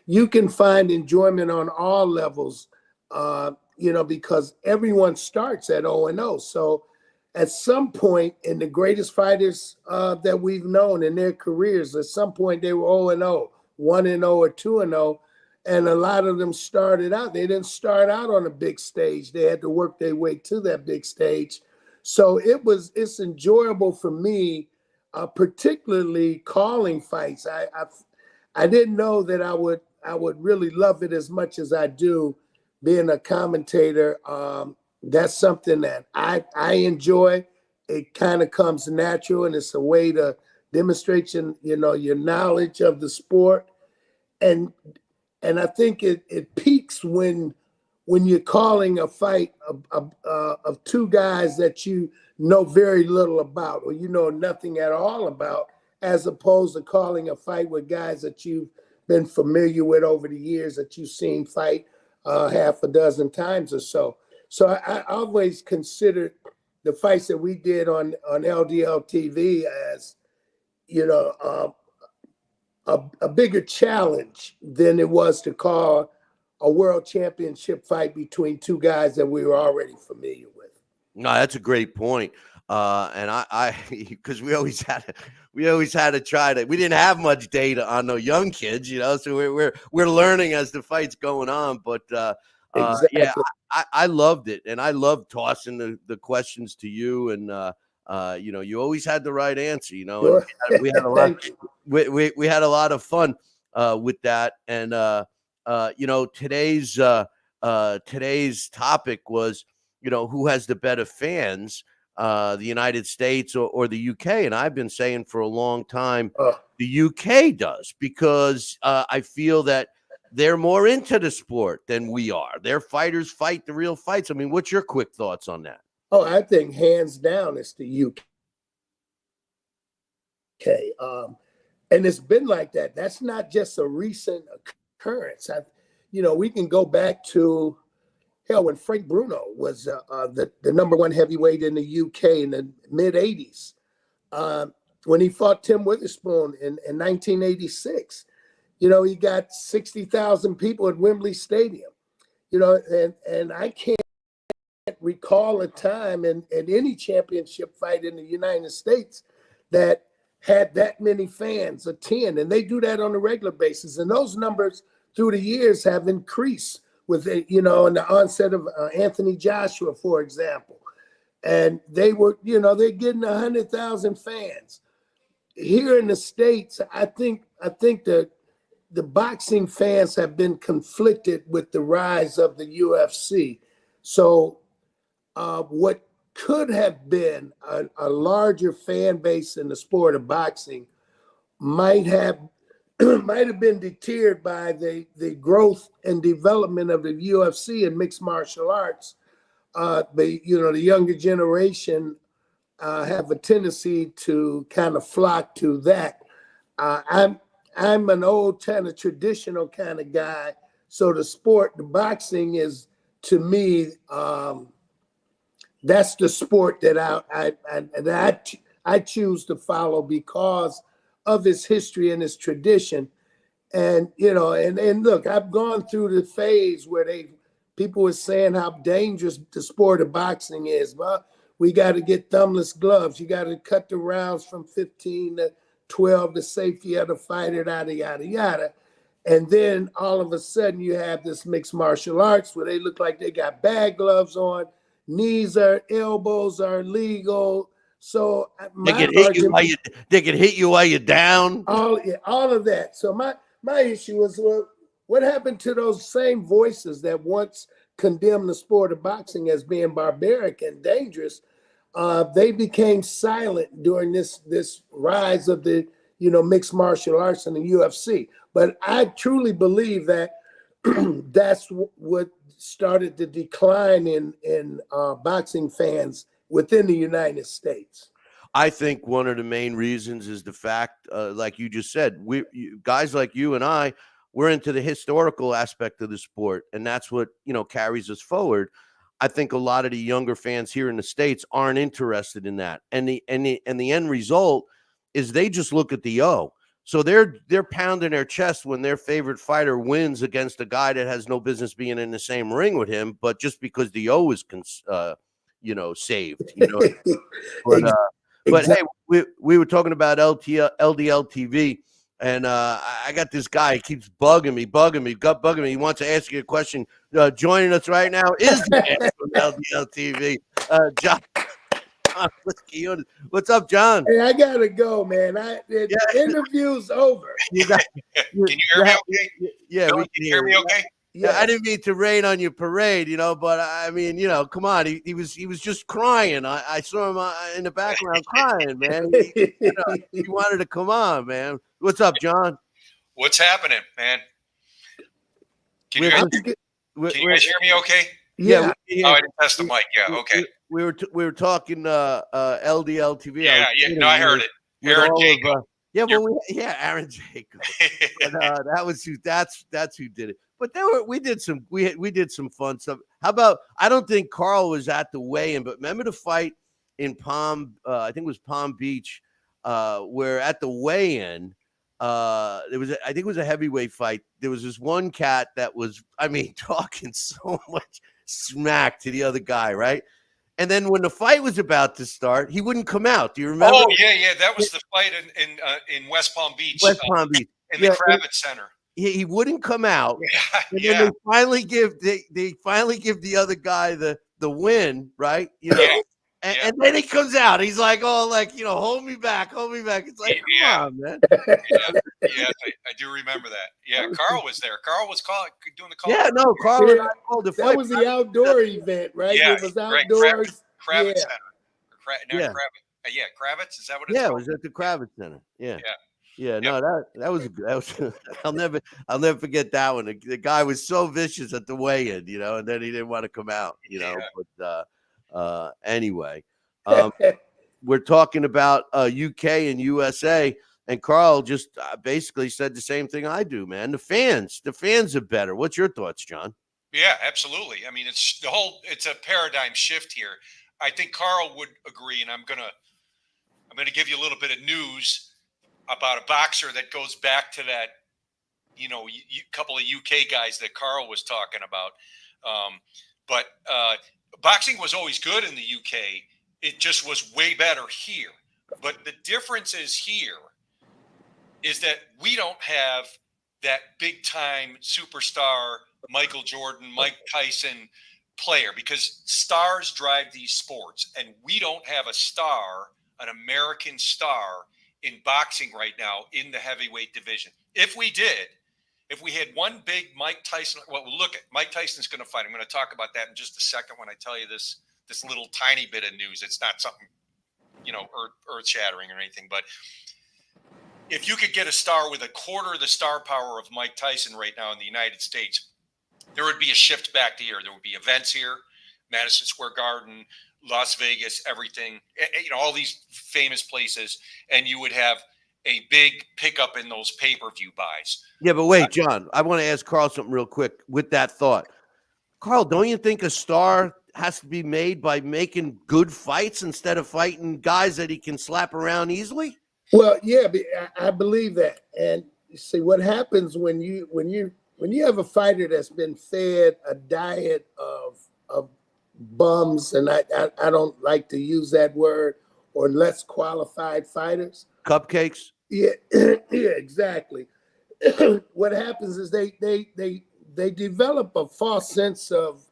You can find enjoyment on all levels, because everyone starts at 0-0. So at some point in the greatest fighters that we've known in their careers, at some point they were 0-0, 1-0 or 2-0. And a lot of them started out, they didn't start out on a big stage. They had to work their way to that big stage. So it's enjoyable for me, particularly calling fights. I didn't know that I would really love it as much as I do being a commentator. That's something that I enjoy. It kind of comes natural, and it's a way to demonstrate your knowledge of the sport. And I think it peaks when you're calling a fight of two guys that you know very little about, or you know nothing at all about, as opposed to calling a fight with guys that you've been familiar with over the years, that you've seen fight half a dozen times or so. So I always considered the fights that we did on LDL TV as, a bigger challenge than it was to call a world championship fight between two guys that we were already familiar with. No, that's a great point. And I because we always had to try to. We didn't have much data on the young kids, so we're learning as the fight's going on. But Exactly. yeah, I loved it, and I loved tossing the questions to you, and you always had the right answer. Sure. And we had a lot. We had a lot of fun with that, and today's topic was, who has the better fans, the United States or the UK? And I've been saying for a long time, the UK does, because I feel that they're more into the sport than we are. Their fighters fight the real fights. I mean, what's your quick thoughts on that? Oh, I think hands down it's the UK. And it's been like that. That's not just a recent occurrence. We can go back to, hell, when Frank Bruno was the number one heavyweight in the UK in the mid-'80s, when he fought Tim Witherspoon in 1986. He got 60,000 people at Wembley Stadium. And I can't recall a time in any championship fight in the United States that had that many fans attend. And they do that on a regular basis. And those numbers through the years have increased with, in the onset of Anthony Joshua, for example. And they were, they're getting 100,000 fans. Here in the States, I think that the boxing fans have been conflicted with the rise of the UFC. So what could have been a larger fan base in the sport of boxing might have been deterred by the growth and development of the UFC and mixed martial arts. The younger generation have a tendency to kind of flock to that. I'm an old kind of traditional kind of guy. So the boxing is, to me, that's the sport that I choose to follow because of its history and its tradition. And, and look, I've gone through the phase where people were saying how dangerous the sport of boxing is. Well, we got to get thumbless gloves. You got to cut the rounds from 15 to 12, the safety of the fighter, yada, yada, yada. And then all of a sudden you have this mixed martial arts where they look like they got bag gloves on, elbows are legal. So they can hit you while you're down. All of that. So my issue was, well, what happened to those same voices that once condemned the sport of boxing as being barbaric and dangerous? they became silent during this rise of the mixed martial arts and the UFC. But I truly believe that that's what started the decline in boxing fans within the United States. I think one of the main reasons is the fact, like you just said, guys like you and I, we're into the historical aspect of the sport, and that's what carries us forward. I think a lot of the younger fans here in the States aren't interested in that, and the end result is they just look at the O. So they're pounding their chest when their favorite fighter wins against a guy that has no business being in the same ring with him, but just because the O is saved. But Exactly. hey, we were talking about LDL TV, and I got this guy. He keeps bugging me. He wants to ask you a question. Joining us right now is the man from LDL TV, John. What's up, John? Hey, I gotta go, man. The interview's over. Can you hear me okay? Yeah, Can you hear me okay? Yeah, I didn't mean to rain on your parade, but I mean, come on. He was just crying. I saw him in the background crying, man. He wanted to come on, man. What's up, John? What's happening, man? Can you guys hear me okay? Yeah. I didn't test the mic. Yeah, okay. We were talking LDL TV. Yeah. No, I heard it. Aaron Jacob. Aaron Jacob. But, that's who did it. But we did some fun stuff. How about, I don't think Carl was at the weigh-in, but remember the fight in I think it was Palm Beach, where at the weigh-in, I think it was a heavyweight fight. There was this one cat that was, talking so much smack to the other guy, right? And then when the fight was about to start, he wouldn't come out. Do you remember? Oh, yeah. That was the fight in West Palm Beach. In the Kravitz Center. He wouldn't come out. Yeah. And then they finally give the other guy the win, right? And then he comes out. He's like, hold me back. It's like, come on, man. Yeah, I do remember that. Yeah, Carl was there. Carl was doing the call. Yeah, no, Carl and I called the fight. That was the outdoor event, right? Yeah, it was outdoors. Kravitz Center. Kravitz. Is that what it's called? Yeah, it was at the Kravitz Center. Yeah. Yeah, no, that was I'll never forget that one. The guy was so vicious at the weigh-in, and then he didn't want to come out, But anyway, we're talking about UK and USA, and Carl just basically said the same thing I do, man. The fans are better. What's your thoughts, John? Yeah, absolutely. I mean, it's a paradigm shift here. I think Carl would agree, and I'm gonna give you a little bit of news about a boxer that goes back to that, couple of UK guys that Carl was talking about. But boxing was always good in the UK. It just was way better here. But the difference here is that we don't have that big time superstar Michael Jordan, Mike Tyson player, because stars drive these sports, and we don't have an American star in boxing right now in the heavyweight division. If we had one big Mike Tyson, well, look, Mike Tyson's going to fight. I'm going to talk about that in just a second when I tell you this little tiny bit of news. It's not something, earth shattering or anything, but if you could get a star with a quarter of the star power of Mike Tyson right now in the United States, there would be a shift back to here. There would be events here, Madison Square Garden, Las Vegas, everything, all these famous places, and you would have a big pickup in those pay-per-view buys. Yeah, but wait, John, I want to ask Carl something real quick with that thought. Carl, don't you think a star has to be made by making good fights instead of fighting guys that he can slap around easily? Well, yeah, I believe that. And you see what happens when you have a fighter that's been fed a diet of bums, and I don't like to use that word, or less qualified fighters. Cupcakes? Yeah, yeah, exactly. What happens is they develop a false sense of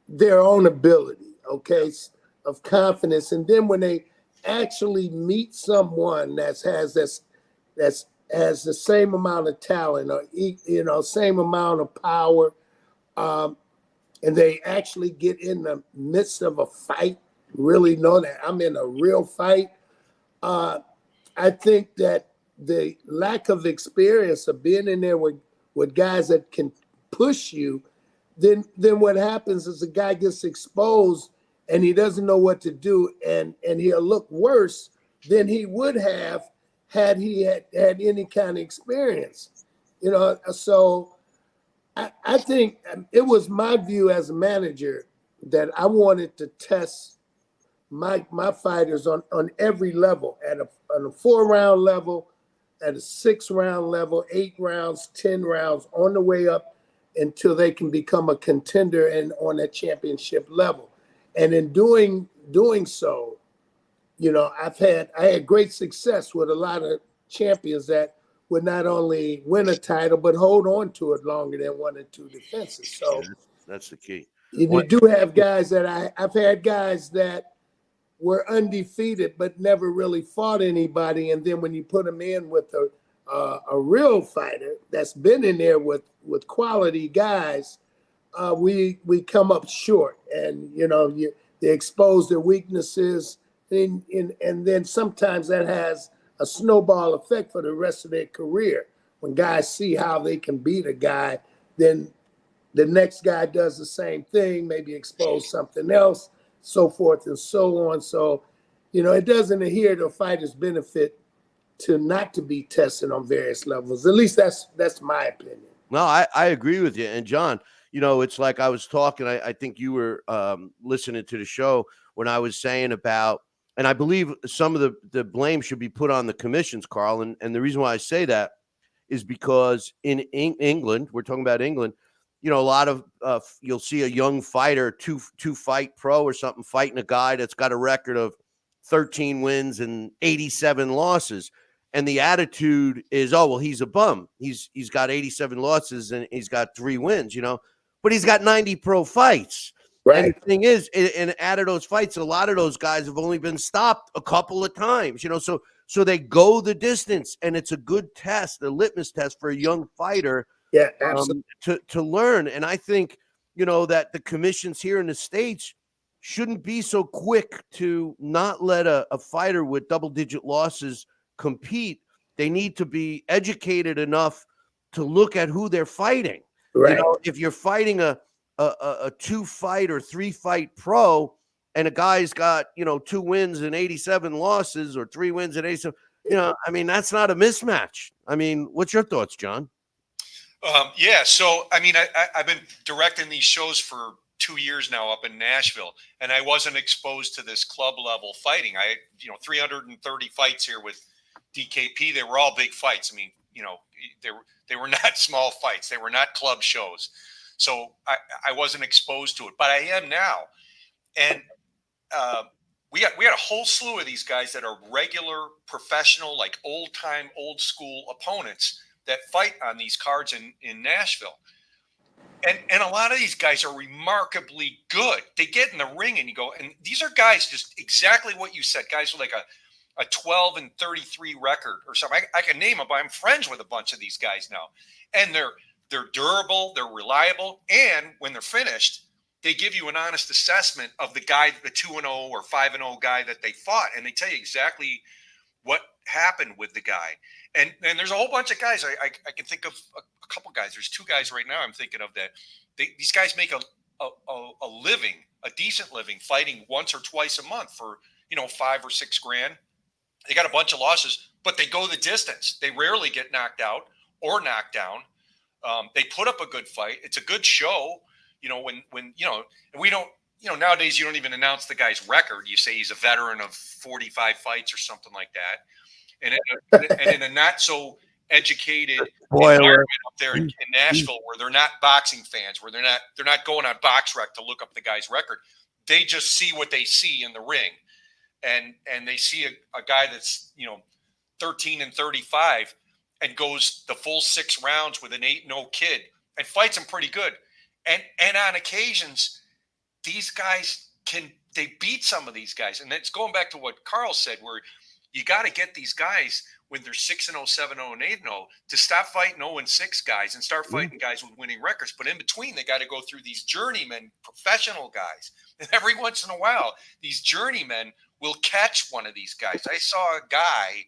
their own ability, okay, of confidence, and then when they actually meet someone that has the same amount of talent, or same amount of power, and they actually get in the midst of a fight, really know that I'm in a real fight. I think that the lack of experience of being in there with guys that can push you, then what happens is the guy gets exposed and he doesn't know what to do, and he'll look worse than he would have had he had any kind of experience. So I think it was my view as a manager that I wanted to test my fighters on every level, on a 4-round level, at a 6-round level, 8 rounds, 10 rounds, on the way up until they can become a contender and on that championship level. And in doing so, I had great success with a lot of champions that would not only win a title but hold on to it longer than 1 or 2 defenses. So that's the key. You do have guys that I've had guys that were undefeated but never really fought anybody, and then when you put them in with a real fighter that's been in there with quality guys, we come up short, and they expose their weaknesses, and then sometimes that has a snowball effect for the rest of their career. When guys see how they can beat a guy, then the next guy does the same thing, maybe expose something else, so forth and so on. So, it doesn't adhere to a fighter's benefit to not to be tested on various levels. At least that's my opinion. No, I agree with you. And John, it's like I was talking, I think you were listening to the show when I was saying about, and I believe some of the blame should be put on the commissions, Carl. And the reason why I say that is because in England, we're talking about England, a lot of you'll see a young fighter, two fight pro or something, fighting a guy that's got a record of 13 wins and 87 losses. And the attitude is, oh, well, he's a bum. He's got 87 losses and he's got 3 wins, but he's got 90 pro fights. Right. And the thing is, and out of those fights, a lot of those guys have only been stopped a couple of times, so they go the distance, and it's a good test, a litmus test for a young fighter. Yeah, absolutely. To learn. And I think, that the commissions here in the States shouldn't be so quick to not let a fighter with double-digit losses compete. They need to be educated enough to look at who they're fighting. Right. If you're fighting a 2-fight or 3-fight pro, and a guy's got 2 wins and 87 losses, or 3 wins and 87, that's not a mismatch. What's your thoughts, John? Yeah. So, I've been directing these shows for 2 years now up in Nashville, and I wasn't exposed to this club level fighting. I had, 330 fights here with DKP. They were all big fights. They were not small fights. They were not club shows. So I wasn't exposed to it, but I am now. And we had a whole slew of these guys that are regular professional, like old school opponents that fight on these cards in Nashville. And a lot of these guys are remarkably good. They get in the ring and you go, and these are guys just exactly what you said, guys with like a 12-33 record or something. I can name them, but I'm friends with a bunch of these guys now. And they're durable, they're reliable, and when they're finished, they give you an honest assessment of the guy, the 2-0 or 5-0 guy that they fought, and they tell you exactly what happened with the guy. And there's a whole bunch of guys. I can think of a couple guys. There's 2 guys right now I'm thinking of that these guys make a living, a decent living, fighting once or twice a month for 5 or 6 grand. They got a bunch of losses, but they go the distance. They rarely get knocked out or knocked down. They put up a good fight. It's a good show. When we don't, nowadays you don't even announce the guy's record. You say he's a veteran of 45 fights or something like that. And in a not so educated environment up there in Nashville, where they're not boxing fans, where they're not going on BoxRec to look up the guy's record, they just see what they see in the ring, and they see a guy that's 13-35 and goes the full 6 rounds with an 8-0 kid and fights him pretty good, and on occasions these guys they beat some of these guys, and it's going back to what Carl said, where You got to get these guys when they're 6-0, 7-0, and 8-0 to stop fighting 0-6 guys and start fighting guys with winning records. But in between, they got to go through these journeymen, professional guys. And every once in a while, these journeymen will catch one of these guys. I saw a guy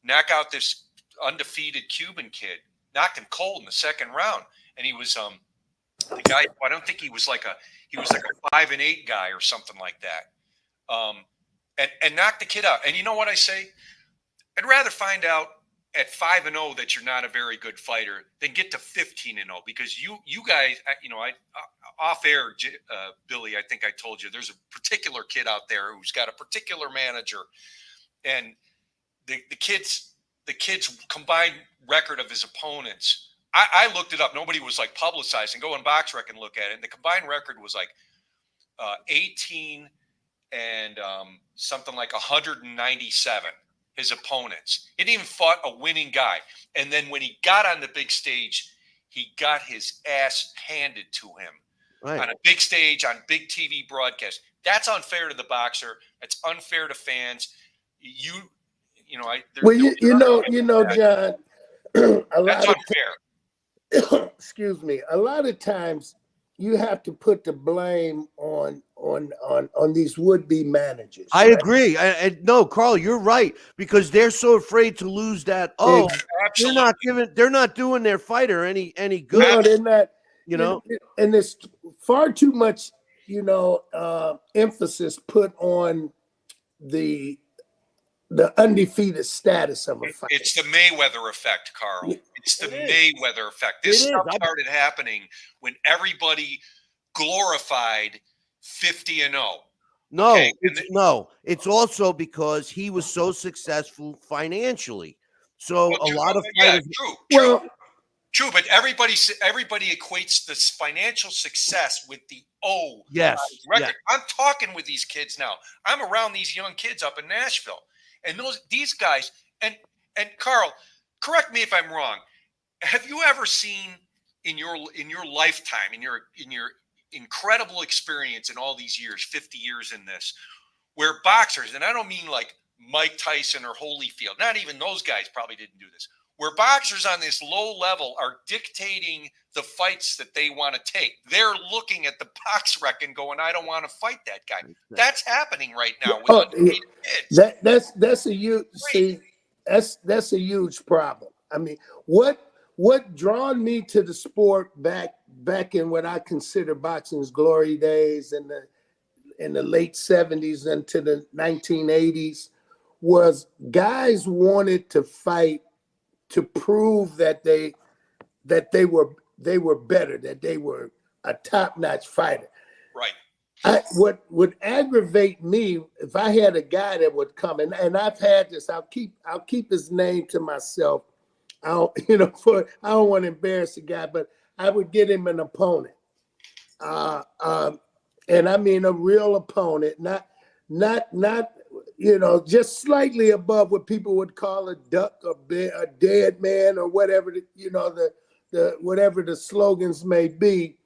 knock out this undefeated Cuban kid, knocked him cold in the second round. And he was the guy, I don't think he was like a 5-8 guy or something like that. And knock the kid out. And you know what I say? I'd rather find out at 5-0 that you're not a very good fighter than get to 15-0, because you guys, I off air, Billy, I think I told you there's a particular kid out there who's got a particular manager, and the kid's combined record of his opponents. I looked it up. Nobody was like publicizing. Go on BoxRec and look at it. And the combined record was like 18 and something like 197. His opponents. He didn't even fought a winning guy. And then when he got on the big stage, he got his ass handed to him on a big stage, on big TV broadcast. That's unfair to the boxer. That's unfair to fans. John. That's unfair. Excuse me. A lot of times, you have to put the blame on these would-be managers. I agree. No, Carl, you're right, because they're so afraid to lose that. Oh, they're not doing their fighter any good. No, they're not. And there's far too much, emphasis put on the undefeated status of a fighter. It's the Mayweather effect, Carl. It's the Mayweather effect. This stuff started happening when everybody glorified 50-0. No, okay? It's also because he was so successful financially. So a lot of fighters. True, but everybody equates this financial success with the record. Yes. I'm talking with these kids now. I'm around these young kids up in Nashville. And these guys, and Carl, correct me if I'm wrong. Have you ever seen in your lifetime, in your incredible experience in all these years, 50 years in this, where boxers, and I don't mean like Mike Tyson or Holyfield, not even those guys probably didn't do this, where boxers on this low level are dictating the fights that they want to take. They're looking at the BoxRec and going, I don't want to fight that guy. That's happening right now with kids. That's a huge problem. I mean, what drawn me to the sport back in what I consider boxing's glory days in the late 70s into the 1980s was guys wanted to fight to prove that they were better, that they were a top-notch fighter. Right. What would aggravate me if I had a guy that would come, and I've had this. I'll keep his name to myself. I don't want to embarrass the guy, but I would get him an opponent, and I mean a real opponent, not just slightly above what people would call a duck, a dead man, or whatever whatever the slogans may be.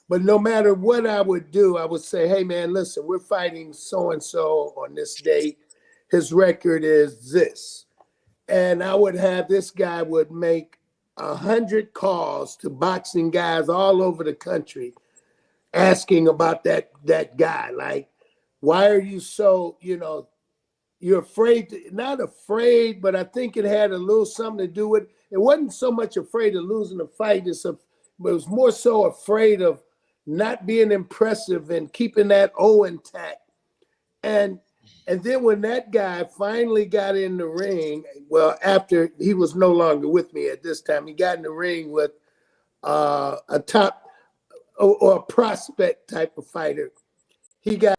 But no matter what I would do, I would say, hey man, listen, we're fighting so-and-so on this date. His record is this. And I would have this guy would make 100 calls to boxing guys all over the country asking about that guy. Like, why are you so, you're afraid, not afraid, but I think it had a little something to do with, it wasn't so much afraid of losing the fight, but it was more so afraid of not being impressive and keeping that O intact. And then when that guy finally got in the ring, well, after he was no longer with me at this time, he got in the ring with a top or a prospect type of fighter. He got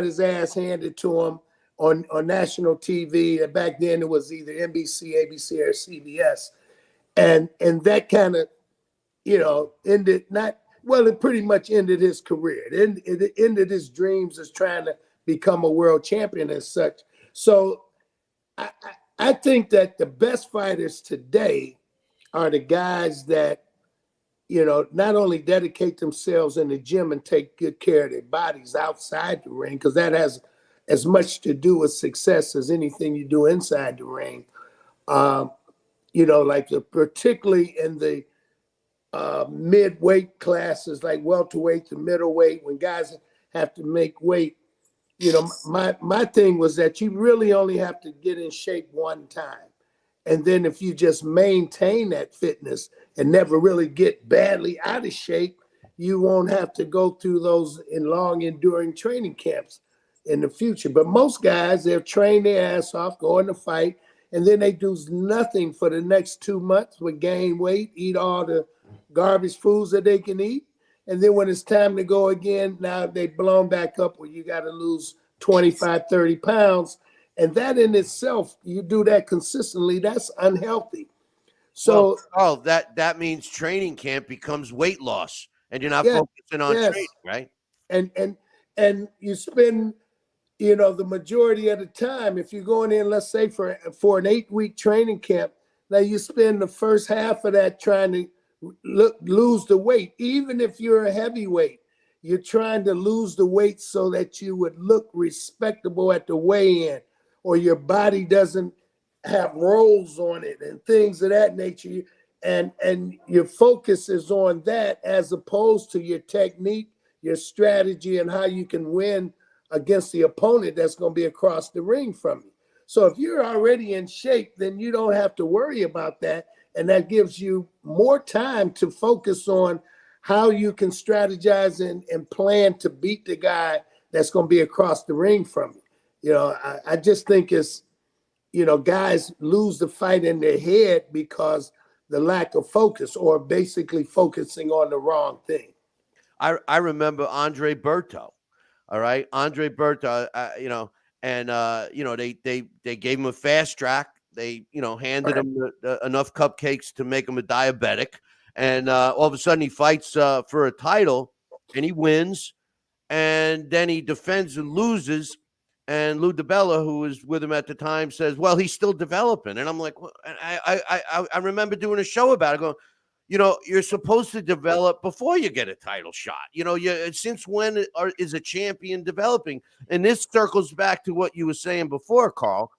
his ass handed to him on national TV. Back then it was either NBC, ABC, or CBS. And that kind of, ended it pretty much ended his career. It ended his dreams as trying to become a world champion as such. So I think that the best fighters today are the guys that, not only dedicate themselves in the gym and take good care of their bodies outside the ring, because that has as much to do with success as anything you do inside the ring. Like particularly in the mid-weight classes, like welterweight to middleweight, when guys have to make weight. My thing was that you really only have to get in shape one time. And then if you just maintain that fitness and never really get badly out of shape, you won't have to go through those long enduring training camps in the future. But most guys, they'll train their ass off, go in the fight, and then they do nothing for the next 2 months but gain weight, eat all the garbage foods that they can eat. And then when it's time to go again, now they've blown back up where you got to lose 25, 30 pounds. And that in itself, you do that consistently, that's unhealthy. So, that means training camp becomes weight loss, and you're not focusing on training, right? And you spend, the majority of the time, if you're going in, let's say for an 8-week training camp, now you spend the first half of that trying to lose the weight. Even if you're a heavyweight, you're trying to lose the weight so that you would look respectable at the weigh-in, or your body doesn't have rolls on it and things of that nature. And your focus is on that as opposed to your technique, your strategy, and how you can win against the opponent that's going to be across the ring from you. So if you're already in shape, then you don't have to worry about that. And that gives you more time to focus on how you can strategize and plan to beat the guy that's going to be across the ring from you. I just think it's, guys lose the fight in their head because the lack of focus, or basically focusing on the wrong thing. I remember Andre Berto. All right. Andre Berto, they gave him a fast track. They, handed him enough cupcakes to make him a diabetic. And all of a sudden he fights for a title and he wins. And then he defends and loses. And Lou DiBella, who was with him at the time, says, well, he's still developing. And I'm like, well, I remember doing a show about it going, you're supposed to develop before you get a title shot. Since when is a champion developing? And this circles back to what you were saying before, Carl.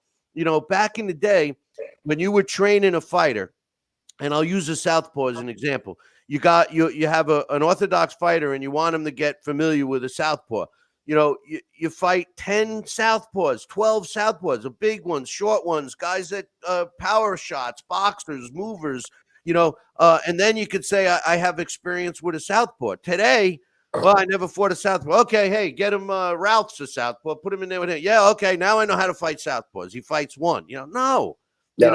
Back in the day when you were training a fighter, and I'll use a southpaw as an example. You have an orthodox fighter and you want him to get familiar with a southpaw. You fight 10 southpaws, 12 southpaws, the big ones, short ones, guys that power shots, boxers, movers, and then you could say, I have experience with a southpaw. Today, well, I never fought a southpaw. Okay, hey, get him Ralph's a southpaw, put him in there with him. Yeah, okay, now I know how to fight southpaws. He fights one. No. You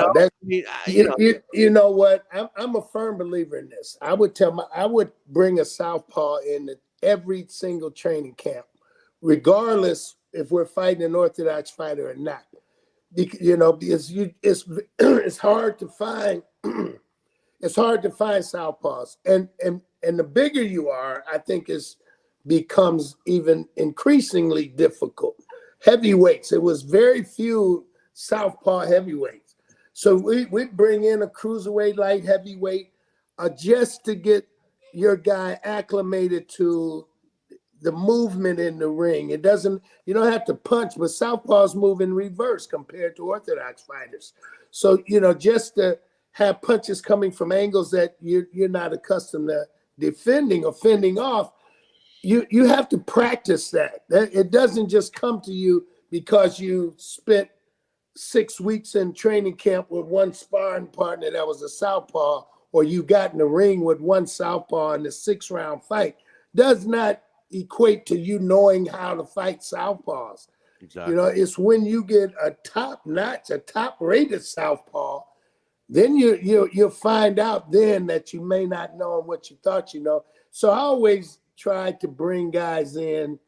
know what? I'm a firm believer in this. I would bring a southpaw in every single training camp, regardless if we're fighting an orthodox fighter or not. Because it's hard to find. It's hard to find southpaws, and the bigger you are, I think becomes even increasingly difficult. Heavyweights, it was very few southpaw heavyweights, so we bring in a cruiserweight, light heavyweight, just to get your guy acclimated to the movement in the ring. You don't have to punch, but southpaws move in reverse compared to orthodox fighters. So just to have punches coming from angles that you're not accustomed to defending or fending off, you have to practice that. It doesn't just come to you because you spent 6 weeks in training camp with one sparring partner that was a southpaw, or you got in the ring with one southpaw in the 6-round fight. Does not equate to you knowing how to fight southpaws. Exactly. It's when you get a top-notch, a top-rated southpaw, then you'll find out then that you may not know what you thought you know. So I always try to bring guys in,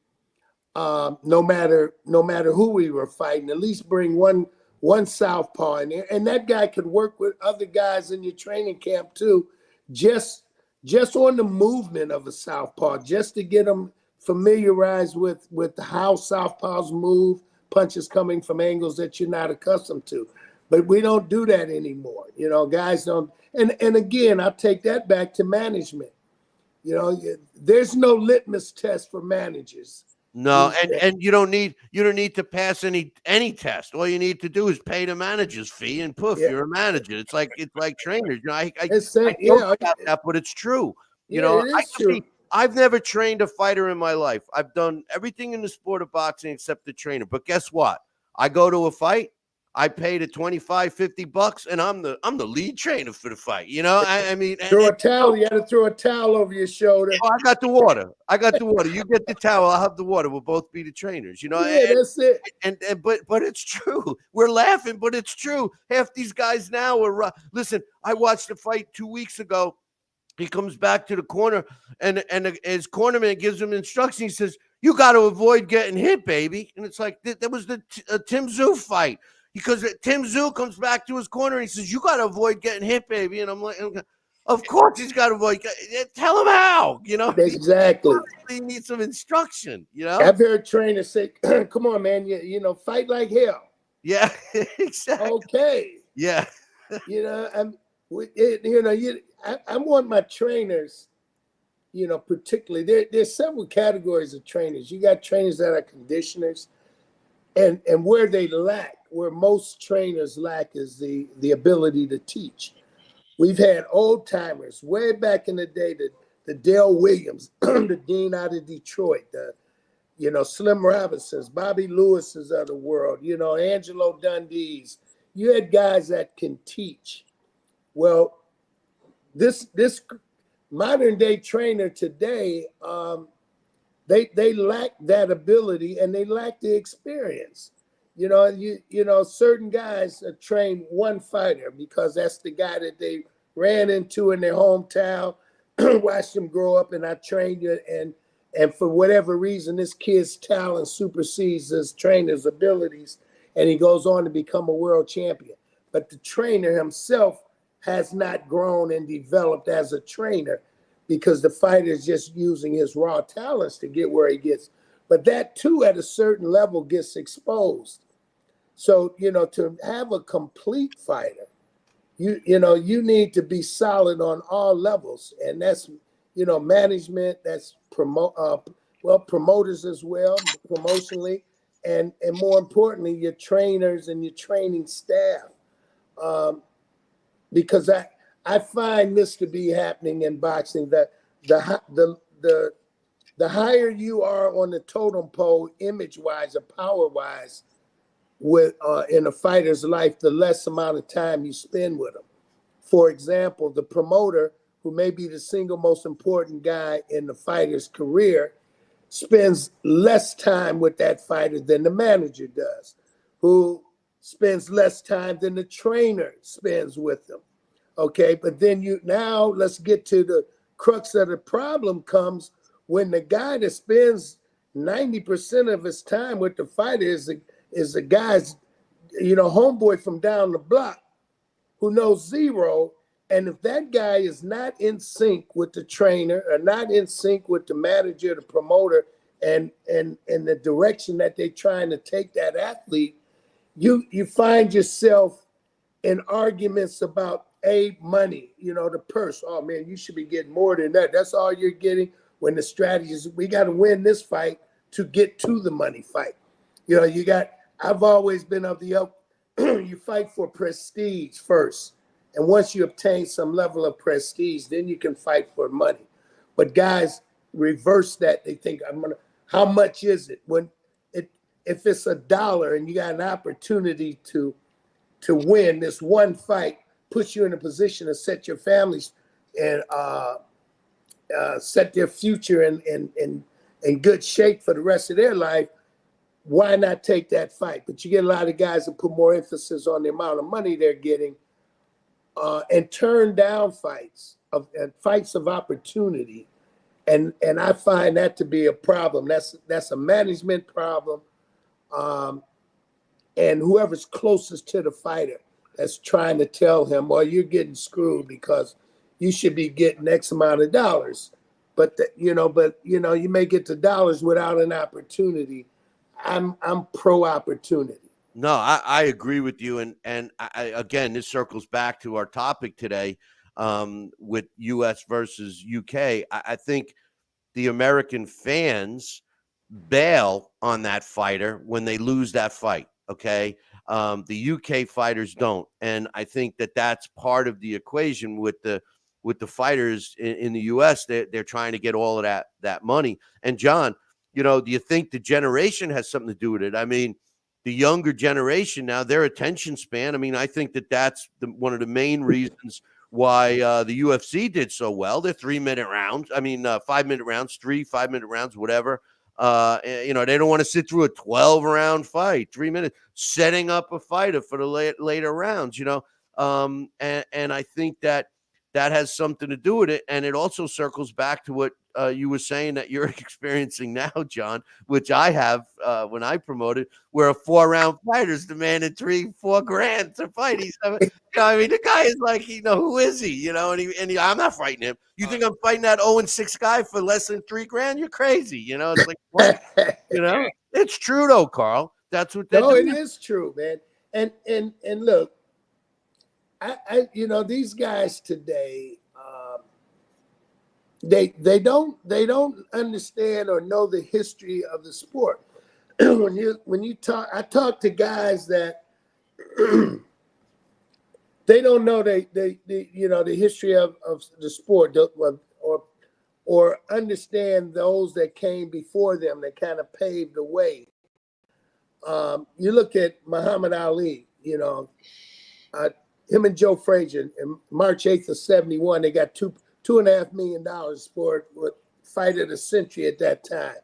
no matter who we were fighting, at least bring one southpaw in there, and that guy could work with other guys in your training camp too, just on the movement of a southpaw, just to get them familiarized with how southpaws move, punches coming from angles that you're not accustomed to. But we don't do that anymore. Guys don't. And again, I'll take that back to management. There's no litmus test for managers. No, and you don't need to pass any test. All you need to do is pay the manager's fee, and poof, Yeah. you're a manager. It's like trainers. You know, I It's I joke about that, but it's true. You yeah, know, it is true. I've never trained a fighter in my life. I've done everything in the sport of boxing except the trainer. But guess what? I go to a fight, I pay the $25-$50, and I'm the lead trainer for the fight. You know, I mean, Throw a towel. You got to throw a towel over your shoulder. oh, I got the water. You get the towel. I'll have the water. We'll both be the trainers. You know, Yeah, that's it. and but it's true. We're laughing, but it's true. Half these guys now are. Listen, I watched a fight 2 weeks ago. He comes back to the corner, and his cornerman gives him instructions. He says, "You got to avoid getting hit, baby." And it's like that was the Tim Tszyu fight, because Tim Tszyu comes back to his corner and he says, "You got to avoid getting hit, baby." And I'm like, of course he's got to avoid. Tell him how. You know, Exactly. he needs some instruction. You know, I've heard trainers say, "Come on, man, you know, fight like hell." yeah, exactly. Okay. Yeah, You know, I want my trainers, you know, particularly there's several categories of trainers. You got trainers that are conditioners, and where most trainers lack is the ability to teach. We've had old timers way back in the day, the Dale Williams, the dean out of Detroit, Slim Robinsons, Bobby Lewis's of the world, Angelo Dundee's. You had guys that can teach. Well, this modern day trainer today, they lack that ability and they lack the experience. Certain guys train one fighter because that's the guy that they ran into in their hometown, watched him grow up, and I trained you. And for whatever reason, this kid's talent supersedes his trainer's abilities, and he goes on to become a world champion. But the trainer himself has not grown and developed as a trainer because the fighter is just using his raw talents to get where he gets. But that too, at a certain level, gets exposed. So, to have a complete fighter, you need to be solid on all levels. And that's, management, that's promoters as well, promotionally, and more importantly, your trainers and your training staff. Because I find this to be happening in boxing, that the higher you are on the totem pole, image-wise or power-wise, with in a fighter's life, the less amount of time you spend with them. For example, the promoter, who may be the single most important guy in the fighter's career, spends less time with that fighter than the manager does, who spends less time than the trainer spends with them. Okay, but then let's get to the crux of the problem. Comes when the guy that spends 90% of his time with the fighter is the guy's, homeboy from down the block who knows zero. And if that guy is not in sync with the trainer or not in sync with the manager, the promoter, and the direction that they're trying to take that athlete, you find yourself in arguments about money, the purse. Oh man, you should be getting more than that. That's all you're getting. When the strategy is, we got to win this fight to get to the money fight. I've always been of the you fight for prestige first. And once you obtain some level of prestige, then you can fight for money. But guys reverse that. They think, how much is it? If it's $1 and you got an opportunity to win this one fight, puts you in a position to set your families and set their future in good shape for the rest of their life, why not take that fight? But you get a lot of guys that put more emphasis on the amount of money they're getting and turn down fights of opportunity. And I find that to be a problem. That's a management problem. And whoever's closest to the fighter that's trying to tell him, well, you're getting screwed because you should be getting X amount of dollars. But you may get the dollars without an opportunity. I'm pro opportunity. No, I agree with you. And I, again, this circles back to our topic today with US versus UK. I think the American fans bail on that fighter when they lose that fight. Okay. The UK fighters don't. And I think that that's part of the equation with the fighters in the US. They're trying to get all of that money. And John, do you think the generation has something to do with it? I mean, the younger generation now, their attention span. I mean, I think that that's one of the main reasons why the UFC did so well. They're 3-minute rounds. I mean, 5-minute rounds, 5-minute rounds, whatever. They don't want to sit through a 12-round fight, 3 minutes, setting up a fighter for the later rounds, and I think that has something to do with it. And it also circles back to what you were saying that you're experiencing now, John, which I have when I promoted, where a 4-round fighter is demanding $3-4 grand to fight. He's, I mean, the guy is like, who is he? And I'm not fighting him. You think I'm fighting that 0-6 guy for less than $3 grand? You're crazy. It's like, what? It's true though, Carl. That's what they're doing. It is true, man. And look, I these guys today, they don't understand or know the history of the sport. when you talk, I talk to guys that they don't know the history of the sport, or understand those that came before them that kind of paved the way. You look at Muhammad Ali, him and Joe Frazier, in March 8th of 71, they got $2.5 million for fight of the century at that time.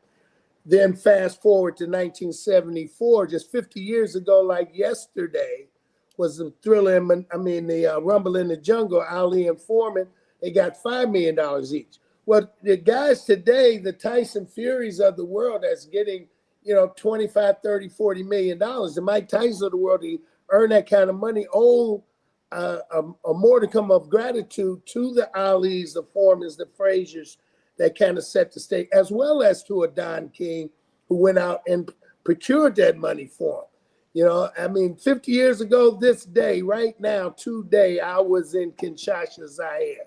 Then fast forward to 1974, just 50 years ago, like yesterday, was the Thriller, the Rumble in the Jungle, Ali and Foreman. They got $5 million each. Well, the guys today, the Tyson Furies of the world, that's getting, 25, 30, $40 million. The Mike Tyson of the world, he earned that kind of money, a modicum of gratitude to the Alis, the Foremans, the Fraziers that kind of set the stage, as well as to a Don King who went out and procured that money for him. 50 years ago, this day, right now, today, I was in Kinshasa, Zaire.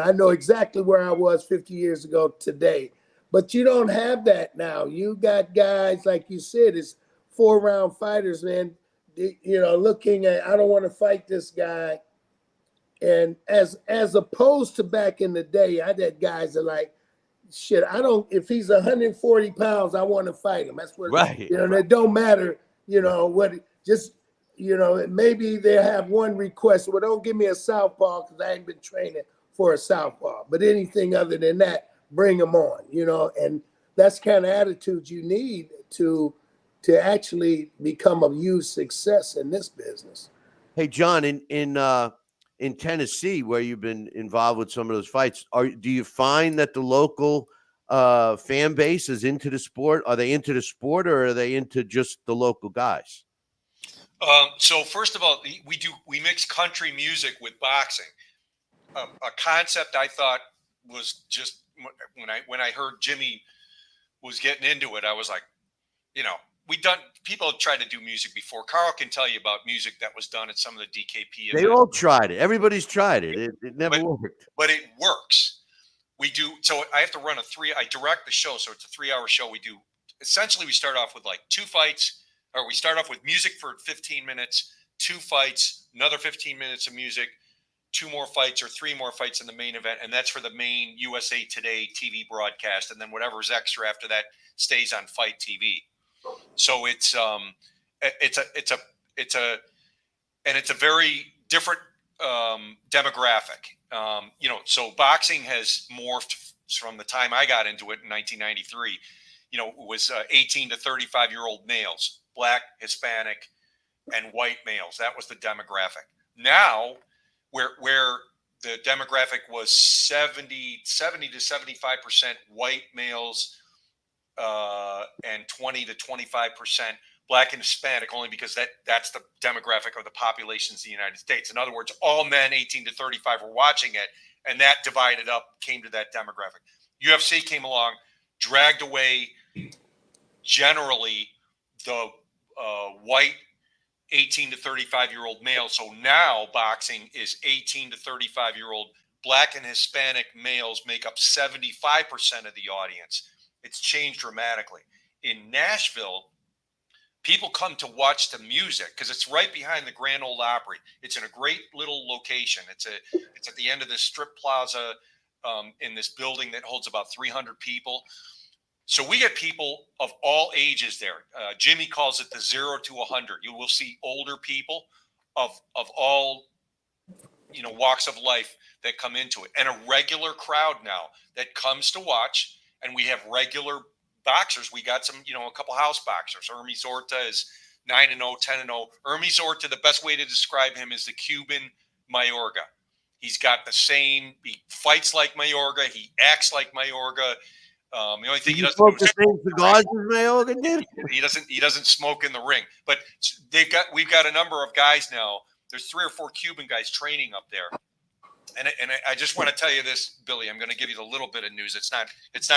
I know exactly where I was 50 years ago today. But you don't have that now. You got guys, like you said, it's 4-round fighters, man, looking at, I don't want to fight this guy. And as opposed to back in the day, I had guys that like, shit, if he's 140 pounds, I want to fight him. That's what, right. It don't matter, maybe they have one request. Well, don't give me a southpaw because I ain't been training for a southpaw. But anything other than that, bring them on, and that's kind of attitude you need to actually become a huge success in this business. Hey, John, in Tennessee, where you've been involved with some of those fights, do you find that the local fan base is into the sport? Are they into the sport, or are they into just the local guys? So first of all, we mix country music with boxing. A concept I thought was just when I heard Jimmy was getting into it, I was like, people have tried to do music before. Carl can tell you about music that was done at some of the DKP events. They all tried it. Everybody's tried it. It never worked. But it works. We do. So I have to run I direct the show. So it's a 3-hour show. We start off with like 2 fights, or we start off with music for 15 minutes, 2 fights, another 15 minutes of music, 2 more fights or 3 more fights in the main event, and that's for the main USA Today TV broadcast, and then whatever's extra after that stays on Fight TV. So it's a very different demographic. So boxing has morphed from the time I got into it in 1993. It was 18 to 35-year-old males, Black, Hispanic, and white males. That was the demographic. Now, where the demographic was 70 to 75% white males, and 20 to 25% Black and Hispanic, only because that's the demographic of the populations in the United States. In other words, all men 18 to 35 were watching it, and that divided up, came to that demographic. UFC came along, dragged away generally the white 18 to 35-year-old males. So now boxing is 18 to 35-year-old Black and Hispanic males make up 75% of the audience. It's changed dramatically. In Nashville, people come to watch the music because it's right behind the Grand Ole Opry. It's in a great little location. It's at the end of this strip plaza in this building that holds about 300 people. So we get people of all ages there. Jimmy calls it the 0 to 100. You will see older people of all walks of life that come into it, and a regular crowd now that comes to watch. And we have regular boxers. We got some, a couple house boxers. Hermes Orta is 9-0, 10-0. Hermes Orta, the best way to describe him is the Cuban Mayorga. He's got the same. He fights like Mayorga. He acts like Mayorga. The only thing he doesn't smoke the same cigars as Mayorga did. He doesn't smoke in the ring. But we've got a number of guys now. There's 3 or 4 Cuban guys training up there. And I just want to tell you this, Billy. I'm going to give you a little bit of news. It's not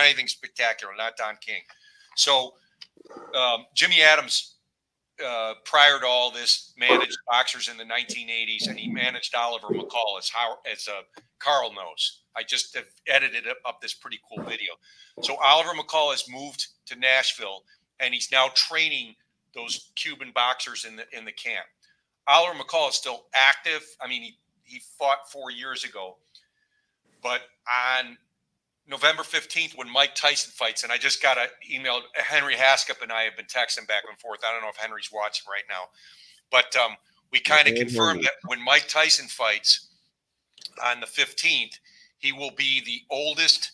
anything spectacular. Not Don King. So Jimmy Adams, prior to all this, managed boxers in the 1980s, and he managed Oliver McCall, as Carl knows. I just have edited up this pretty cool video. So Oliver McCall has moved to Nashville, and he's now training those Cuban boxers in the camp. Oliver McCall is still active. I mean, he fought 4 years ago, but on November 15th, when Mike Tyson fights, and I just got an email, Henry Haskip and I have been texting back and forth. I don't know if Henry's watching right now, but we kind of confirmed that when Mike Tyson fights on the 15th, he will be the oldest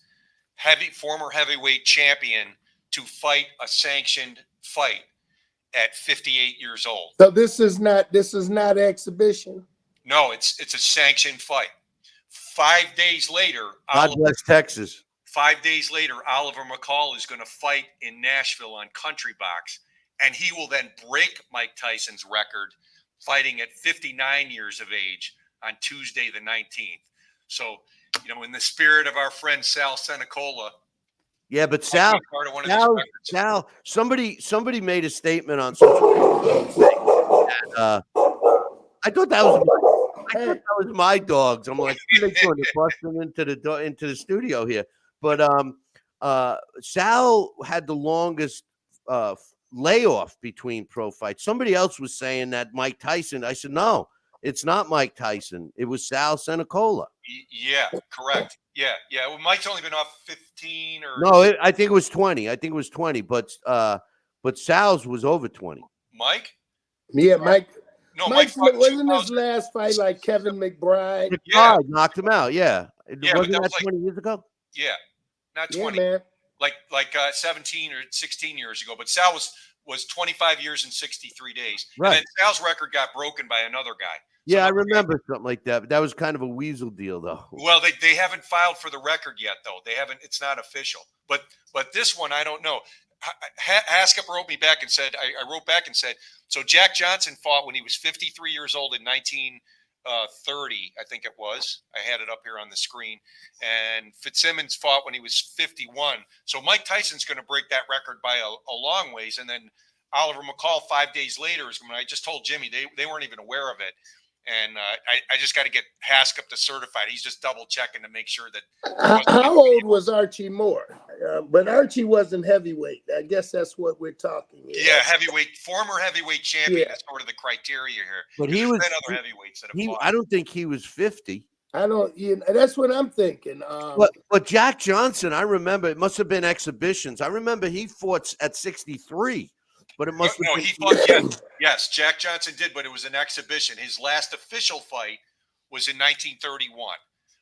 former heavyweight champion to fight a sanctioned fight at 58 years old. So this is not exhibition. No, it's a sanctioned fight. 5 days later, God bless Texas. 5 days later, Oliver McCall is going to fight in Nashville on Country Box, and he will then break Mike Tyson's record, fighting at 59 years of age on Tuesday the 19th. So, in the spirit of our friend Sal Senecola. Yeah, but Sal, somebody made a statement on social media. I thought that was my dogs. I'm like, they're busting into the studio here. But Sal had the longest layoff between pro fights. Somebody else was saying that Mike Tyson. I said, no, it's not Mike Tyson. It was Sal Senecola. Yeah, correct. Yeah. Well, Mike's only been off 15 or no. I think it was 20. But Sal's was over 20. Mike? Yeah, Mike. No, Mike Mike wasn't his last fight like Kevin McBride? Yeah, knocked him out. Yeah, wasn't that 20 years ago? Yeah, not 20. Yeah, man. Like 17 or 16 years ago. But Sal was 25 years and 63 days. Right. And then Sal's record got broken by another guy. Yeah, I remember something like that. But that was kind of a weasel deal, though. Well, they haven't filed for the record yet, though. They haven't. It's not official. But this one, I don't know. Haskip wrote me back and said, I wrote back and said, so Jack Johnson fought when he was 53 years old in 1930, I think it was. I had it up here on the screen. And Fitzsimmons fought when he was 51. So Mike Tyson's going to break that record by a long ways. And then Oliver McCall 5 days later is when I just told Jimmy they weren't even aware of it. And I just got to get Haskip to certify it. He's just double checking to make sure that. How old was Archie Moore? But Archie wasn't heavyweight. I guess that's what we're talking. Yeah, former heavyweight champion is sort of the criteria here. But There's been other heavyweights that have fought. I don't think he was 50. I don't. That's what I'm thinking. But Jack Johnson, I remember it must have been exhibitions. I remember he fought at 63. But it must have been. He fought. Yes, Jack Johnson did, but it was an exhibition. His last official fight was in 1931.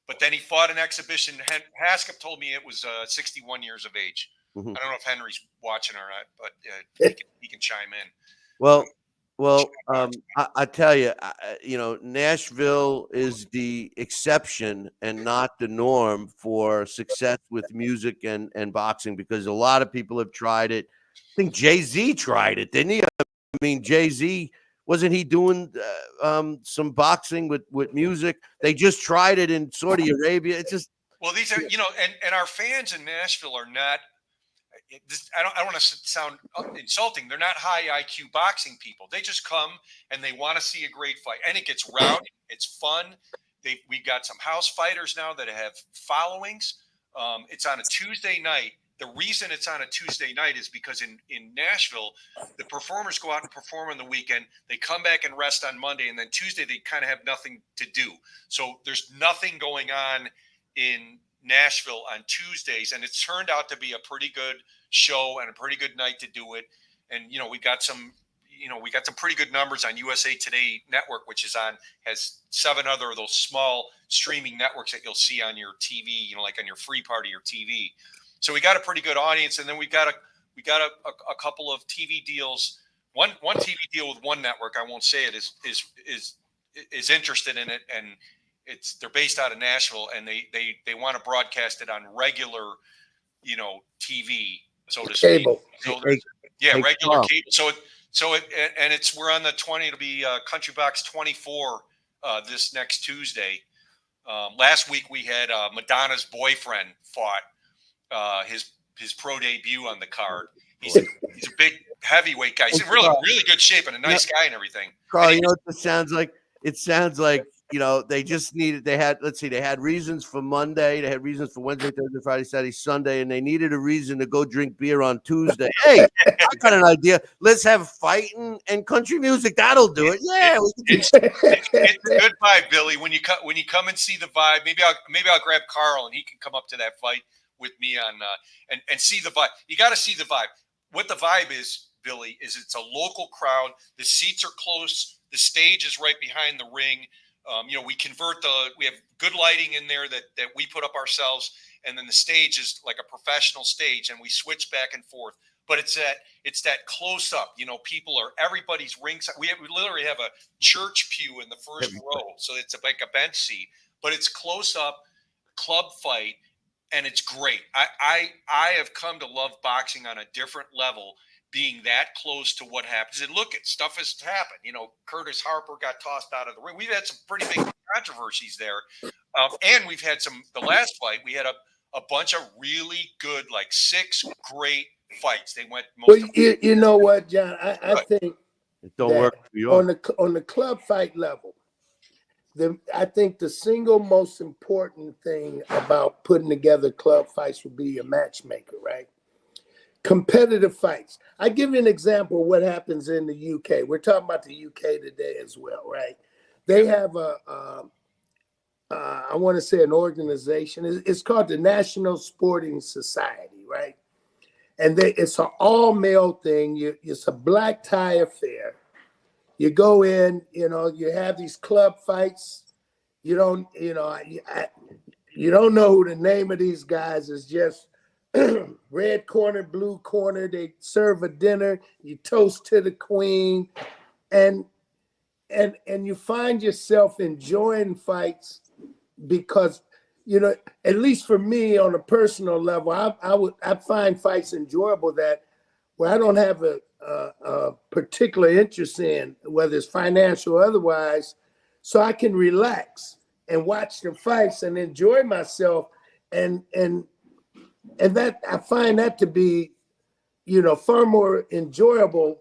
But then he fought an exhibition. Haskip told me it was 61 years of age. Mm-hmm. I don't know if Henry's watching or not, but he can chime in. Well, I tell you, Nashville is the exception and not the norm for success with music and boxing, because a lot of people have tried it. I think Jay-Z tried it, didn't he? I mean, Jay-Z, wasn't he doing some boxing with music? They just tried it in Saudi Arabia. It's just. Well, these are, and our fans in Nashville are not, I don't want to sound insulting. They're not high IQ boxing people. They just come and they want to see a great fight. And it gets rowdy. It's fun. We've got some house fighters now that have followings. It's on a Tuesday night the reason it's on a Tuesday night is because in Nashville, the performers go out and perform on the weekend. They come back and rest on Monday, and then Tuesday they kind of have nothing to do. So there's nothing going on in Nashville on Tuesdays, and it's turned out to be a pretty good show and a pretty good night to do it. And we got some pretty good numbers on USA Today Network, which has 7 other of those small streaming networks that you'll see on your TV, like on your free part of your TV. So we got a pretty good audience, and then we got a couple of TV deals. One TV deal with one network, I won't say it, is interested in it, and they're based out of Nashville, and they want to broadcast it on regular, TV, so to speak. Cable. So regular cable. We're on the 20. It'll be Country Box 24 this next Tuesday. Last week we had Madonna's boyfriend fought his pro debut on the card. He's a big heavyweight guy. He's in really good shape and a nice guy and everything. Carl, you know what this sounds like? It sounds like, they just needed, they had reasons for Monday, they had reasons for Wednesday, Thursday, Friday, Saturday, Sunday, and they needed a reason to go drink beer on Tuesday. Hey, I got an idea. Let's have fighting and country music. That'll do it. Yeah. It's a good vibe, Billy. When you come and see the vibe, maybe I'll grab Carl and he can come up to that fight with me on and see the vibe. You got to see the vibe. What the vibe is, Billy, is it's a local crowd. The seats are close. The stage is right behind the ring. We have good lighting in there that we put up ourselves, and then the stage is like a professional stage, and we switch back and forth. But it's that close up. Everybody's ringside. We literally have a church pew in the first row, so it's like a bench seat. But it's close up club fight, and it's great. I have come to love boxing on a different level, being that close to what happens. And look, stuff has happened. Curtis Harper got tossed out of the ring. We've had some pretty big controversies there. And we've had the last fight, we had a bunch of really good, 6 great fights. They went you know what, John? I think it don't work for you. On the club fight level, I think the single most important thing about putting together club fights would be a matchmaker, right? Competitive fights. I give you an example of what happens in the UK. We're talking about the UK today as well, right? They have I want to say an organization. It's called the National Sporting Society, right? And it's an all-male thing. It's a black tie affair. You go in, you have these club fights. You don't know who the name of these guys is. Just red corner, blue corner. They serve a dinner. You toast to the queen, and you find yourself enjoying fights because at least for me on a personal level, I find fights enjoyable where I don't have a particular interest in, whether it's financial or otherwise, so I can relax and watch the fights and enjoy myself and that I find that to be, far more enjoyable.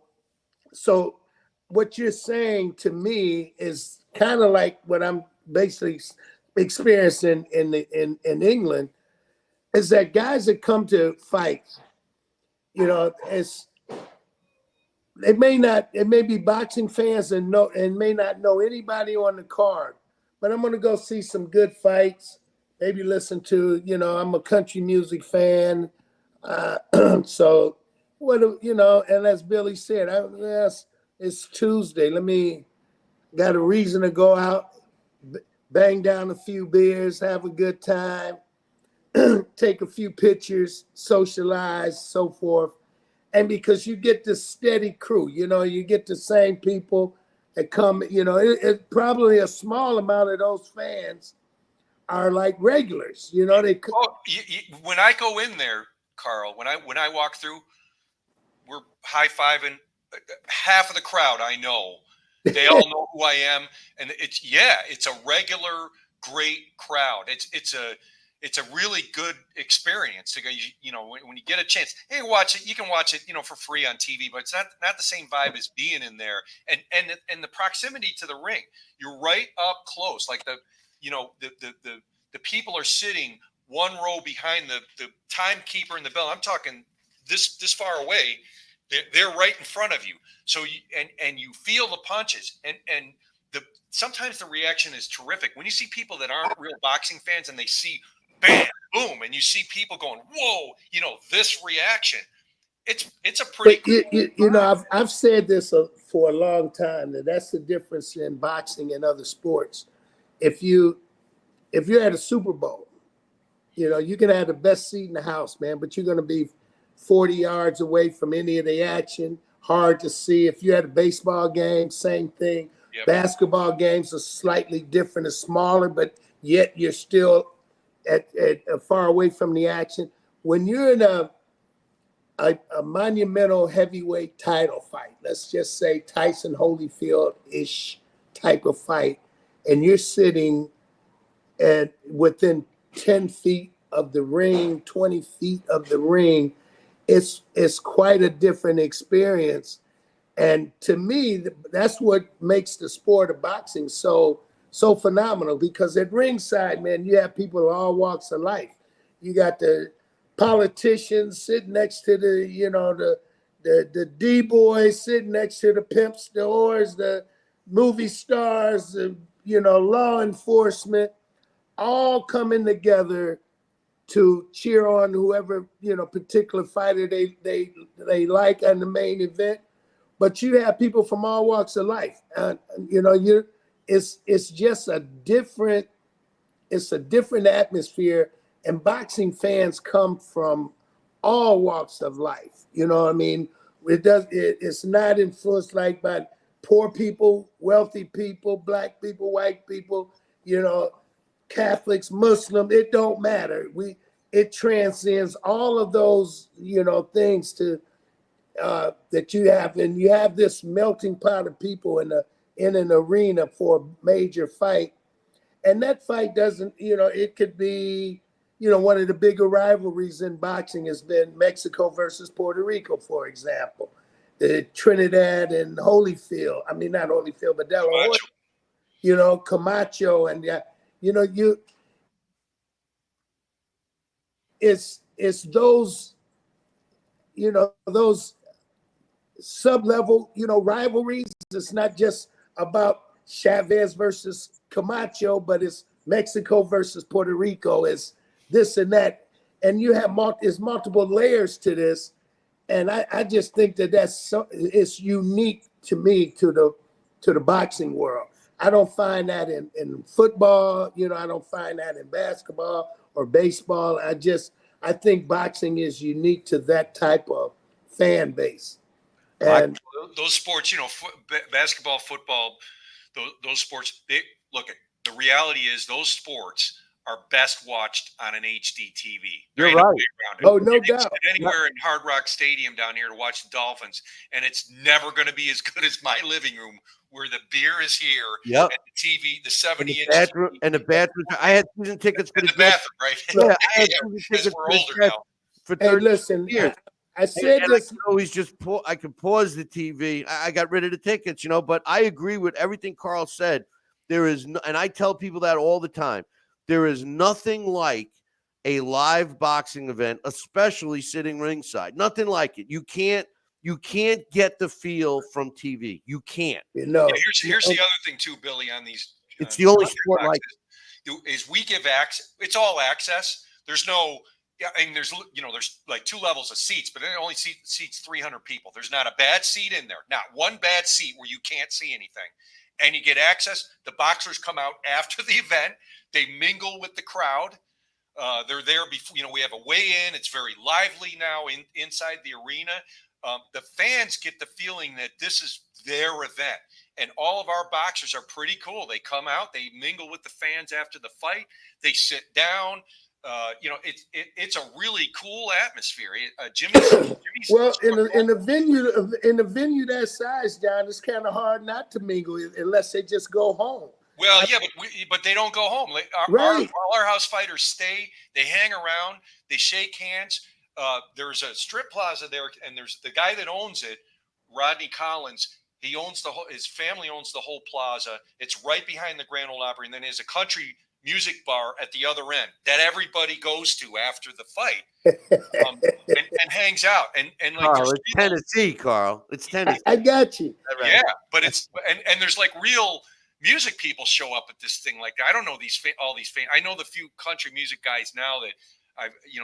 So what you're saying to me is kind of like what I'm basically experiencing in England, is that guys that come to fights, it may be boxing fans and may not know anybody on the card, but I'm going to go see some good fights. Maybe listen to, I'm a country music fan. So, and as Billy said, it's Tuesday. Got a reason to go out, bang down a few beers, have a good time, take a few pictures, socialize, so forth. And because you get this steady crew, you get the same people that come, it probably a small amount of those fans are like regulars, they. When I go in there, Carl, when I walk through, we're high-fiving half of the crowd. I know they all know who I am, and it's a regular great crowd. It's a really good experience to go. When you get a chance, hey, watch it. You can watch it, for free on TV, but it's not the same vibe as being in there and the proximity to the ring. You're right up close, like the people are sitting one row behind the timekeeper and the bell. I'm talking this far away. They're right in front of you. So you feel the punches and sometimes the reaction is terrific. When you see people that aren't real boxing fans and they see bam, boom, and you see people going, whoa, this reaction, it's a pretty But you know, I've said this for a long time, that's the difference in boxing and other sports. If you're at a Super Bowl, you can have the best seat in the house, man, but you're going to be 40 yards away from any of the action, hard to see. If you're at a baseball game, same thing. Yep. Basketball games are slightly different, it's smaller, but yet you're still at far away from the action. When you're in a monumental heavyweight title fight, let's just say Tyson Holyfield-ish type of fight, and you're sitting within 10 feet of the ring, 20 feet of the ring, it's quite a different experience. And to me, that's what makes the sport of boxing so phenomenal, because at ringside, man, you have people of all walks of life. You got the politicians sitting next to the D-boys, sitting next to the pimps, the whores, the movie stars, law enforcement, all coming together to cheer on whoever, particular fighter they like in the main event. But you have people from all walks of life. It's just a different atmosphere. And boxing fans come from all walks of life. You know what I mean? It's not influenced like by poor people, wealthy people, black people, white people, Catholics, Muslim. It don't matter. It transcends all of those, things to that you have, and you have this melting pot of people in an arena for a major fight, and that fight doesn't, it could be, one of the bigger rivalries in boxing has been Mexico versus Puerto Rico, for example, the Trinidad and Holyfield. I mean, not Holyfield, but De La Hoya, Camacho, and it's those, those sub-level, rivalries. It's not just about Chavez versus Camacho, but it's Mexico versus Puerto Rico. It's this and that, and you have multiple layers to this, and I just think it's unique to me, to the boxing world. I don't find that in football. I don't find that in basketball or baseball. I think boxing is unique to that type of fan base. And those sports, basketball, football, those sports, the reality is those sports are best watched on an HD TV. There ain't no way around it. Oh, no doubt. Anywhere in Hard Rock Stadium down here to watch the Dolphins, and it's never going to be as good as my living room, where the beer is here, and the TV, the 70-inch and the bathroom. I had season tickets for the bathroom, right? Yeah, I had season tickets we're older now. For 30 listen, years. I said this. I could always I could pause the TV. I got rid of the tickets, but I agree with everything Carl said. There is and I tell people that all the time. There is nothing like a live boxing event, especially sitting ringside. Nothing like it. You can't get the feel from TV. You can't. Here's the other thing too, Billy, on these. It's the only sport like is we give access. It's all access. There's no. I mean, there's like two levels of seats, but it only seats 300 people. There's not a bad seat in there. Not one bad seat where you can't see anything. And you get access. The boxers come out after the event. They mingle with the crowd. They're there before, we have a weigh-in. It's very lively now inside the arena. The fans get the feeling that this is their event. And all of our boxers are pretty cool. They come out, they mingle with the fans after the fight. They sit down. It's a really cool atmosphere. Jimmy's well, in a venue that size, John, it's kind of hard not to mingle unless they just go home. Well, yeah, but they don't go home. All our house fighters stay. They hang around. They shake hands. There's a strip plaza there, and there's the guy that owns it, Rodney Collins. He owns his family owns the whole plaza. It's right behind the Grand Ole Opry, and then there's a country music bar at the other end that everybody goes to after the fight and hangs out. And like, Carl, there's it's people, Tennessee, Carl. It's Tennessee. I got you. yeah, but it's and there's like real music people show up at this thing. Like, I don't know all these I know the few country music guys now that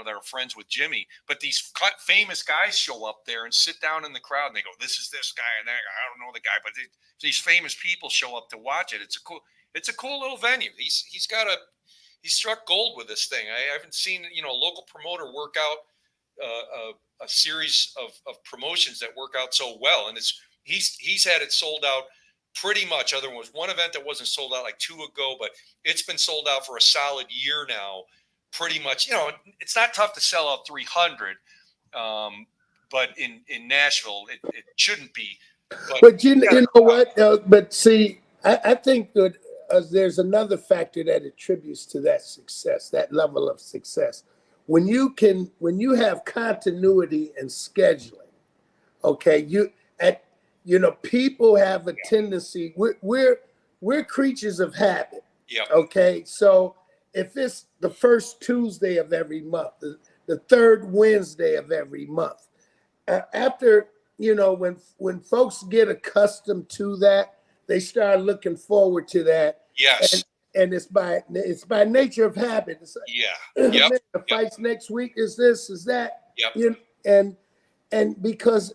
that are friends with Jimmy, but these famous guys show up there and sit down in the crowd and they go, "This is this guy and that guy." I don't know the guy, but these famous people show up to watch it. It's a cool little venue. He's struck gold with this thing. I haven't seen a local promoter work out a series of promotions that work out so well, and he's had it sold out pretty much. Other than was one event that wasn't sold out like 2 ago, but it's been sold out for a solid year now. Pretty much, it's not tough to sell out 300, but in Nashville, it shouldn't be. But you know what? But see, I think that there's another factor that attributes to that success, that level of success. When you have continuity and scheduling, okay, people have a tendency. We're creatures of habit. Yeah. Okay, so if it's the first Tuesday of every month, the third Wednesday of every month, after when folks get accustomed to that, they start looking forward to that. Yes. And it's by nature of habit. It's like, yeah. Yep. The fights next week is this, is that. Yep. And because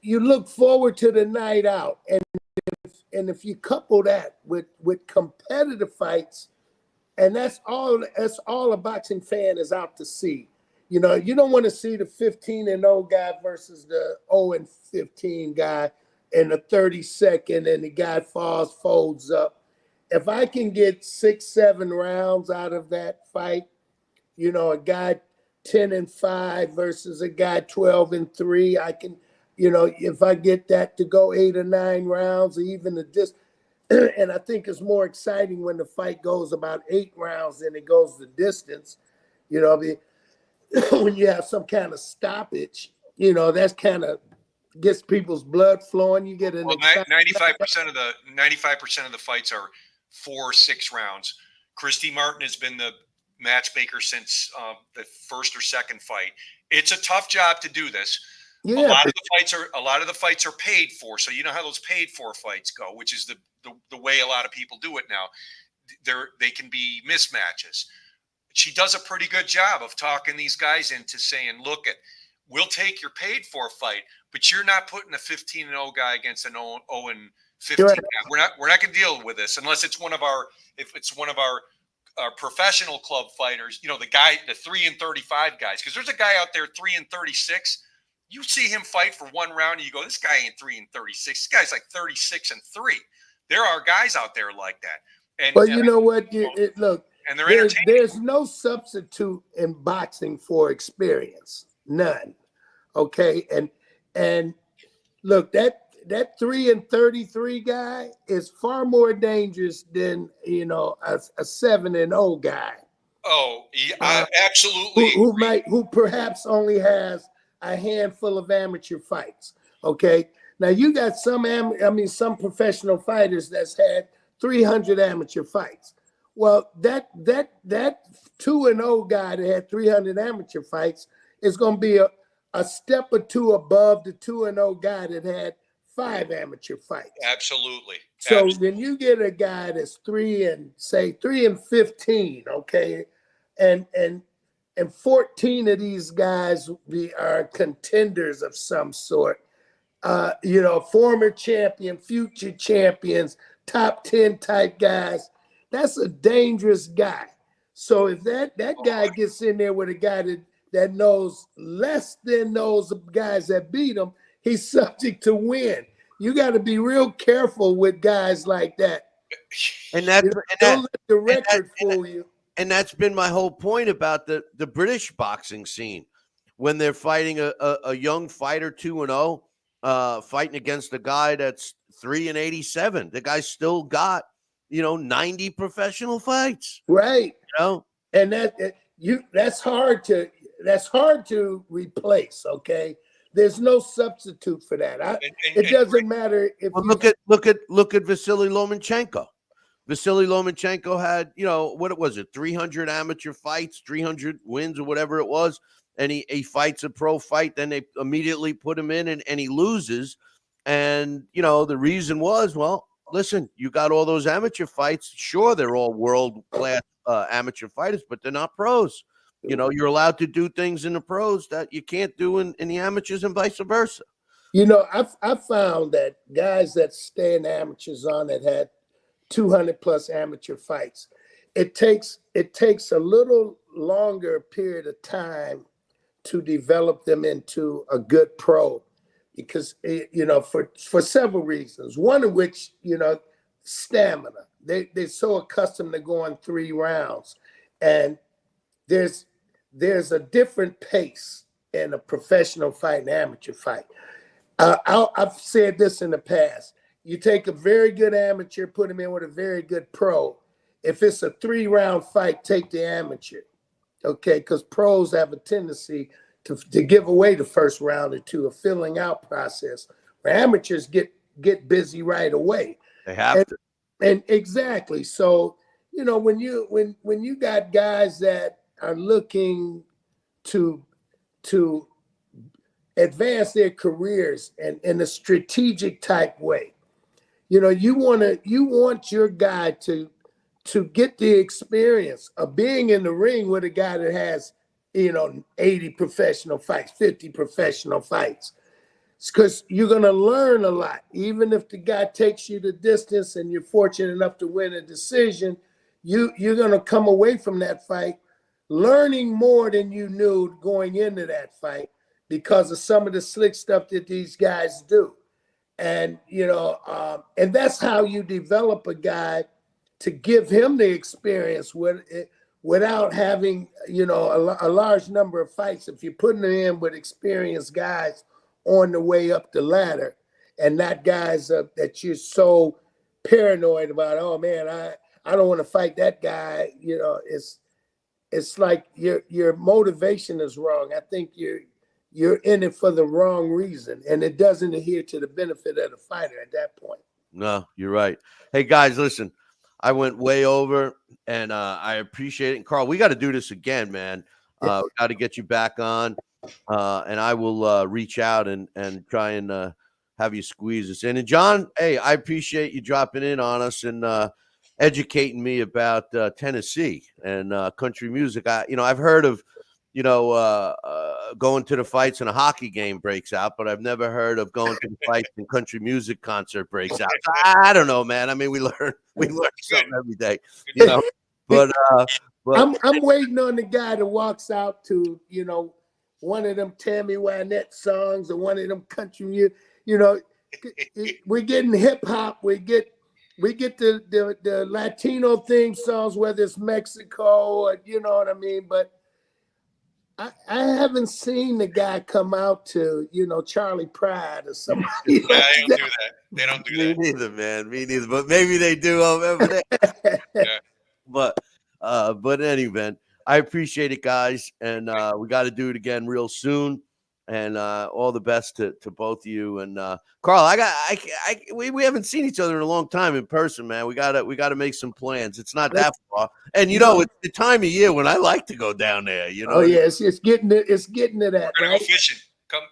you look forward to the night out, and if you couple that with competitive fights, and that's all a boxing fan is out to see. You don't want to see the 15-0 guy versus the 0-15 guy in the 30-second, and the guy folds up. If I can get 6-7 rounds out of that fight, a guy 10-5 versus a guy 12-3, I can, if I get that to go 8 or 9 rounds, or even and I think it's more exciting when the fight goes about 8 rounds than it goes the distance. When you have some kind of stoppage, that's kind of gets people's blood flowing. You get 95% of the fights are 4-6 rounds. Christy Martin has been the matchmaker since the first or second fight. It's a tough job to do this. Yeah. A lot of the fights are paid for, so you know how those paid for fights go, which is the way a lot of people do it now. They can be mismatches. She does a pretty good job of talking these guys into saying, "Look, we'll take your paid for fight, but you're not putting a 15-0 guy against an 0-15 guy. We're not going to deal with this unless it's one of our professional club fighters. The 3-35 guys, because there's a guy out there 3-36. You see him fight for one round, and you go, this guy ain't 3-36. This guy's like 36-3. There are guys out there like that. But you know what? Look, and they're entertaining. There's no substitute in boxing for experience. None. Okay. And look, that 3-33 guy is far more dangerous than a 7-0 guy. Oh, absolutely. Who perhaps only has a handful of amateur fights. Okay. Now you got some professional fighters that's had 300 amateur fights. Well, that 2-0 guy that had 300 amateur fights is going to be a step or two above the 2-0 guy that had 5 amateur fights. Absolutely. So when you get a guy that's 3-15, okay, and 14 of these guys are contenders of some sort, former champion, future champions, top 10 type guys, that's a dangerous guy. So if that guy gets in there with a guy that knows less than those guys that beat him, he's subject to win. You got to be real careful with guys like that. Don't let the record fool you. And that's been my whole point about the British boxing scene. When they're fighting a young fighter 2-0, fighting against a guy that's 3-87, the guy's still got 90 professional fights. Right. And that's hard to replace. Okay. There's no substitute for that. It doesn't matter if look at Vasily Lomachenko. Vasily Lomachenko had, what was it, 300 amateur fights, 300 wins or whatever it was, and he fights a pro fight, then they immediately put him in and he loses. And, the reason was, well, listen, you got all those amateur fights. Sure, they're all world-class amateur fighters, but they're not pros. You're allowed to do things in the pros that you can't do in the amateurs and vice versa. I found that guys that stay in amateurs on that had 200 plus amateur fights, it takes a little longer period of time to develop them into a good pro, because for several reasons. One of which, stamina. They're so accustomed to going 3 rounds, and there's a different pace in a professional fight and amateur fight. I've said this in the past. You take a very good amateur, put him in with a very good pro. If it's a 3-round fight, take the amateur, okay? Because pros have a tendency to give away the first round or two, a filling out process. Where amateurs get busy right away. They have to. And exactly. So, when you got guys that are looking to advance their careers and in a strategic type way, you want your guy to get the experience of being in the ring with a guy that has 80 professional fights, 50 professional fights. It's because you're going to learn a lot. Even if the guy takes you the distance and you're fortunate enough to win a decision, you're going to come away from that fight learning more than you knew going into that fight because of some of the slick stuff that these guys do. And, and that's how you develop a guy to give him the experience without having, a large number of fights. If you're putting him in with experienced guys on the way up the ladder, and not guys that you're so paranoid about, oh man, I don't want to fight that guy. It's like your motivation is wrong. I think you're in it for the wrong reason, and it doesn't adhere to the benefit of the fighter at that point. No, you're right. Hey guys, listen, I went way over, and I appreciate it. And Carl, we got to do this again, man. We got to get you back on, and I will reach out and try and have you squeeze us in. And John, hey, I appreciate you dropping in on us and educating me about Tennessee and country music. I've heard of going to the fights and a hockey game breaks out, but I've never heard of going to the fights and country music concert breaks out. I don't know, man. I mean, we learn something every day, But I'm waiting on the guy that walks out to one of them Tammy Wynette songs or one of them country music. We're getting hip hop. We get the Latino theme songs, whether it's Mexico or you know what I mean, but I haven't seen the guy come out to, Charlie Pride or somebody. Yeah, they don't do that. They don't do that. Me neither, man. Me neither. But maybe they do over there. Yeah. But in any event, I appreciate it, guys. And we got to do it again real soon. And all the best to both of you. And Carl, we haven't seen each other in a long time in person, man. We gotta make some plans. It's not that far, and it's the time of year when I like to go down there. Oh yeah, it's getting to that. We're gonna go fishing. Come.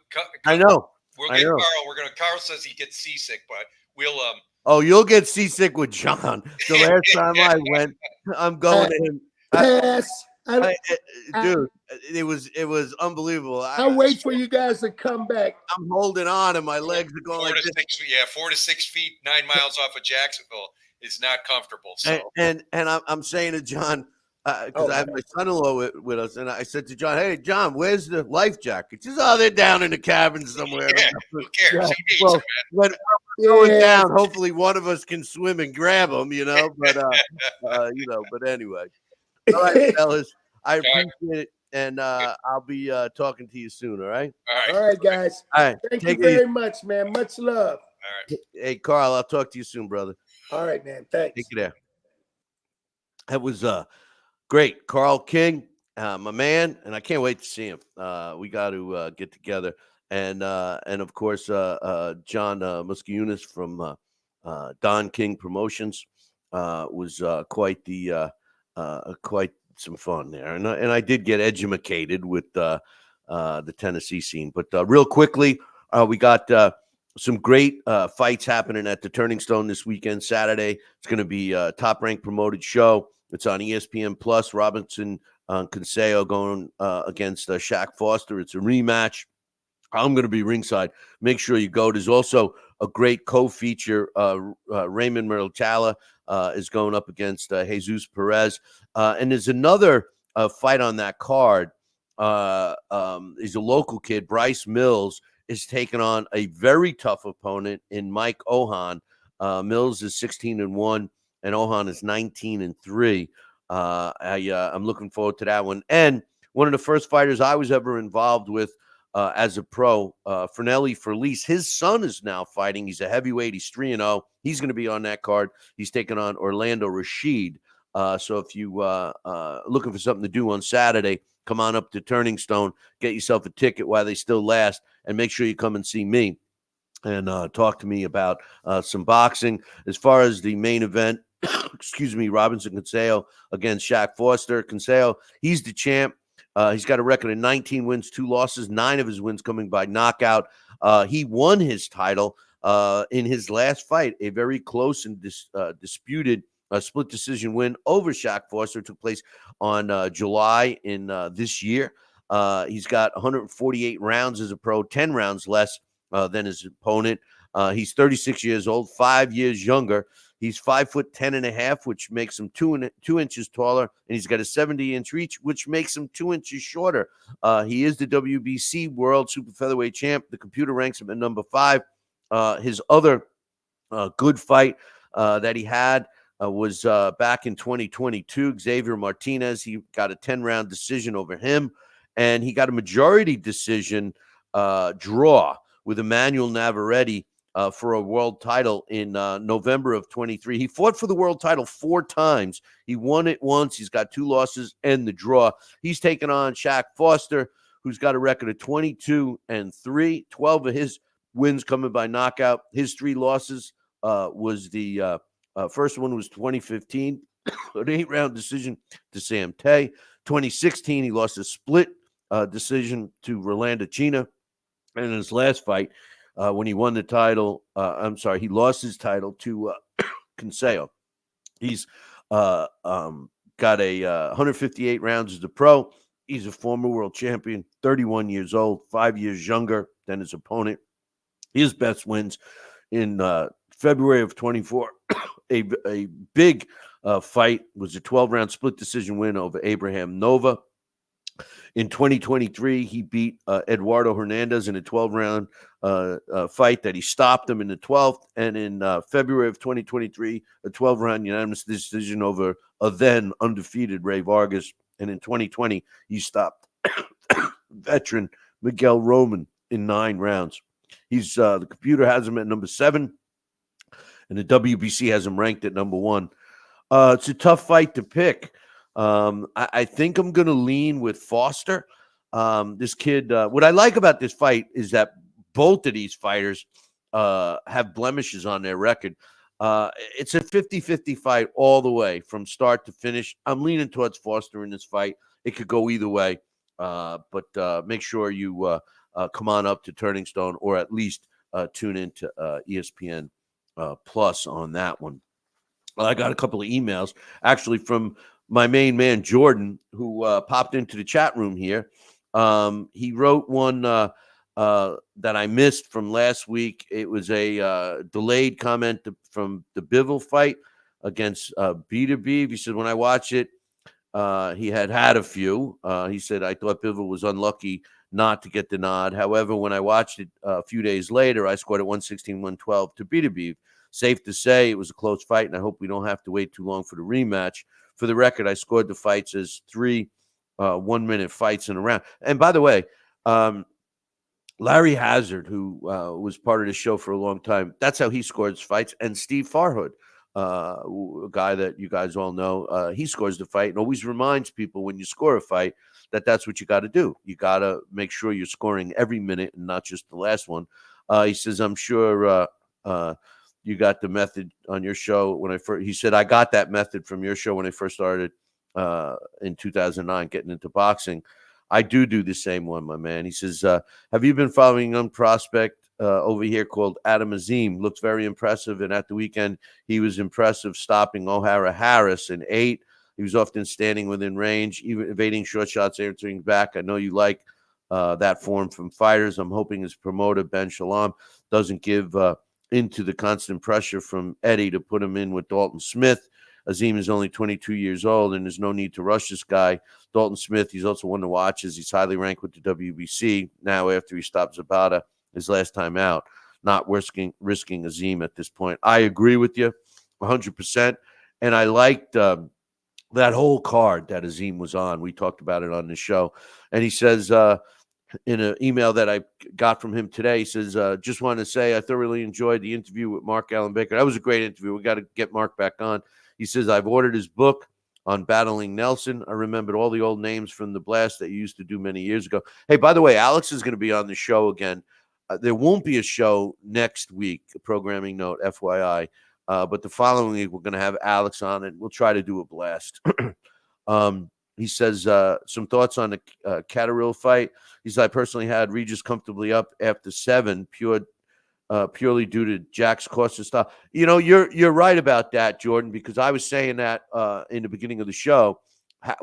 I know. We'll get Carl. Carl says he gets seasick, but we'll Oh, you'll get seasick with John. The last time I went, I'm going to him. Pass. Dude, it was unbelievable. I'll wait for you guys to come back. I'm holding on, and my legs are going 4 to 6 feet, 9 miles off of Jacksonville is not comfortable. So. And I'm saying to John, because I have my son-in-law with us, and I said to John, "Hey, John, where's the life jacket?" He says, "Oh, they're down in the cabin somewhere." Yeah, who cares? Yeah, well, when we're going down, hopefully one of us can swim and grab them, But But anyway. All right, fellas, I appreciate it, and I'll be talking to you soon. All right. All right, guys. All right. Thank you very much, man. Much love. All right. Hey, Carl, I'll talk to you soon, brother. All right, man. Thanks. Take you there. That was great, Carl King, my man, and I can't wait to see him. We got to get together, and of course, John Musciunas from Don King Promotions. was quite some fun there, and I did get educated with the Tennessee scene. But real quickly, we got some great fights happening at the Turning Stone this weekend. Saturday, it's going to be a top-ranked promoted show. It's on ESPN Plus. Robinson Consejo going against Shaq Foster. It's a rematch. I'm going to be ringside. Make sure you go. There's also a great co-feature. Raymond Merchala is going up against Jesus Perez. And there's another fight on that card. He's a local kid. Bryce Mills is taking on a very tough opponent in Mike Ohan. Mills is 16-1, and Ohan is 19-3. I'm looking forward to that one. And one of the first fighters I was ever involved with as a pro, Fernelli Felice. His son is now fighting. He's a heavyweight. He's 3-0. He's going to be on that card. He's taking on Orlando Rashid. So if you looking for something to do on Saturday, come on up to Turning Stone, get yourself a ticket while they still last, and make sure you come and see me and talk to me about some boxing. As far as the main event, excuse me, Robinson Consejo against Shaq Foster. Consejo, he's the champ. He's got a record of 19 wins, 2 losses, 9 of his wins coming by knockout. He won his title in his last fight, a very close and disputed split decision win over Shaq Foster. Took place on July in this year. He's got 148 rounds as a pro, 10 rounds less than his opponent. He's 36 years old, 5 years younger. He's 5'10.5", which makes him 2 inches taller, and he's got a 70-inch reach, which makes him 2 inches shorter. He is the WBC World Super Featherweight Champ. The computer ranks him at number 5. His other good fight that he had was back in 2022. Xavier Martinez, he got a 10-round decision over him, and he got a majority decision draw with Emmanuel Navarrete for a world title in November of 23. He fought for the world title 4 times. He won it once. He's got 2 losses and the draw. He's taken on Shaq Foster, who's got a record of 22-3. 12 of his wins coming by knockout. His 3 losses was the first one was 2015, an 8-round decision to Sam Tay. 2016, he lost a split decision to Rolando China. And in his last fight, when he won the title, he lost his title to Consejo. He's got a 158 rounds as a pro. He's a former world champion, 31 years old, 5 years younger than his opponent. His best wins in February of 24. A big fight was a 12-round split decision win over Abraham Nova. In 2023, he beat Eduardo Hernandez in a 12-round fight that he stopped him in the 12th. And in February of 2023, a 12-round unanimous decision over a then undefeated Ray Vargas. And in 2020, he stopped veteran Miguel Roman in 9 rounds. He's the computer has him at number 7, and the WBC has him ranked at number 1. It's a tough fight to pick. I think I'm going to lean with Foster. This kid, what I like about this fight is that both of these fighters have blemishes on their record. It's a 50-50 fight all the way from start to finish. I'm leaning towards Foster in this fight. It could go either way, but make sure you come on up to Turning Stone, or at least tune into ESPN Plus on that one. I got a couple of emails actually from my main man, Jordan, who popped into the chat room here. He wrote one that I missed from last week. It was a delayed comment from the Bivol fight against Beterbiev. He said, when I watch it, he had a few. He said, I thought Bivol was unlucky not to get the nod. However, when I watched it a few days later, I scored at 116-112 to Beterbiev. Safe to say it was a close fight, and I hope we don't have to wait too long for the rematch. For the record, I scored the fights as 3 1-minute fights in a round. And by the way, Larry Hazard, who was part of the show for a long time, that's how he scores fights. And Steve Farhood, a guy that you guys all know, he scores the fight and always reminds people when you score a fight that that's what you got to do. You got to make sure you're scoring every minute and not just the last one. He says, I'm sure you got the method on your show when I first. He said I got that method from your show when I first started in 2009, getting into boxing. I do the same one, my man. He says, have you been following a young prospect over here called Adam Azim? Looks very impressive, and at the weekend he was impressive, stopping O'Hara Harris in 8. He was often standing within range, even evading short shots, answering back. I know you like that form from fighters. I'm hoping his promoter, Ben Shalom, doesn't give into the constant pressure from Eddie to put him in with Dalton Smith. Azim is only 22 years old, and there's no need to rush this guy. Dalton Smith, he's also one to watch as he's highly ranked with the WBC now after he stopped Zabata his last time out, not risking Azim at this point. I agree with you 100%, and I liked that whole card that Azim was on. We talked about it on the show, and he says in an email that I got from him today, he says, just wanted to say I thoroughly enjoyed the interview with Mark Allen Baker. That was a great interview. We got to get Mark back on. He says, I've ordered his book on battling Nelson. I remembered all the old names from the blast that you used to do many years ago. Hey, by the way, Alex is going to be on the show again. There won't be a show next week, a programming note, FYI. But the following week, we're going to have Alex on, and we'll try to do a blast. He says some thoughts on the Catterall fight. He says, I personally had Regis comfortably up after 7, purely due to Jack's cautious style. You know, you're right about that, Jordan, because I was saying that in the beginning of the show,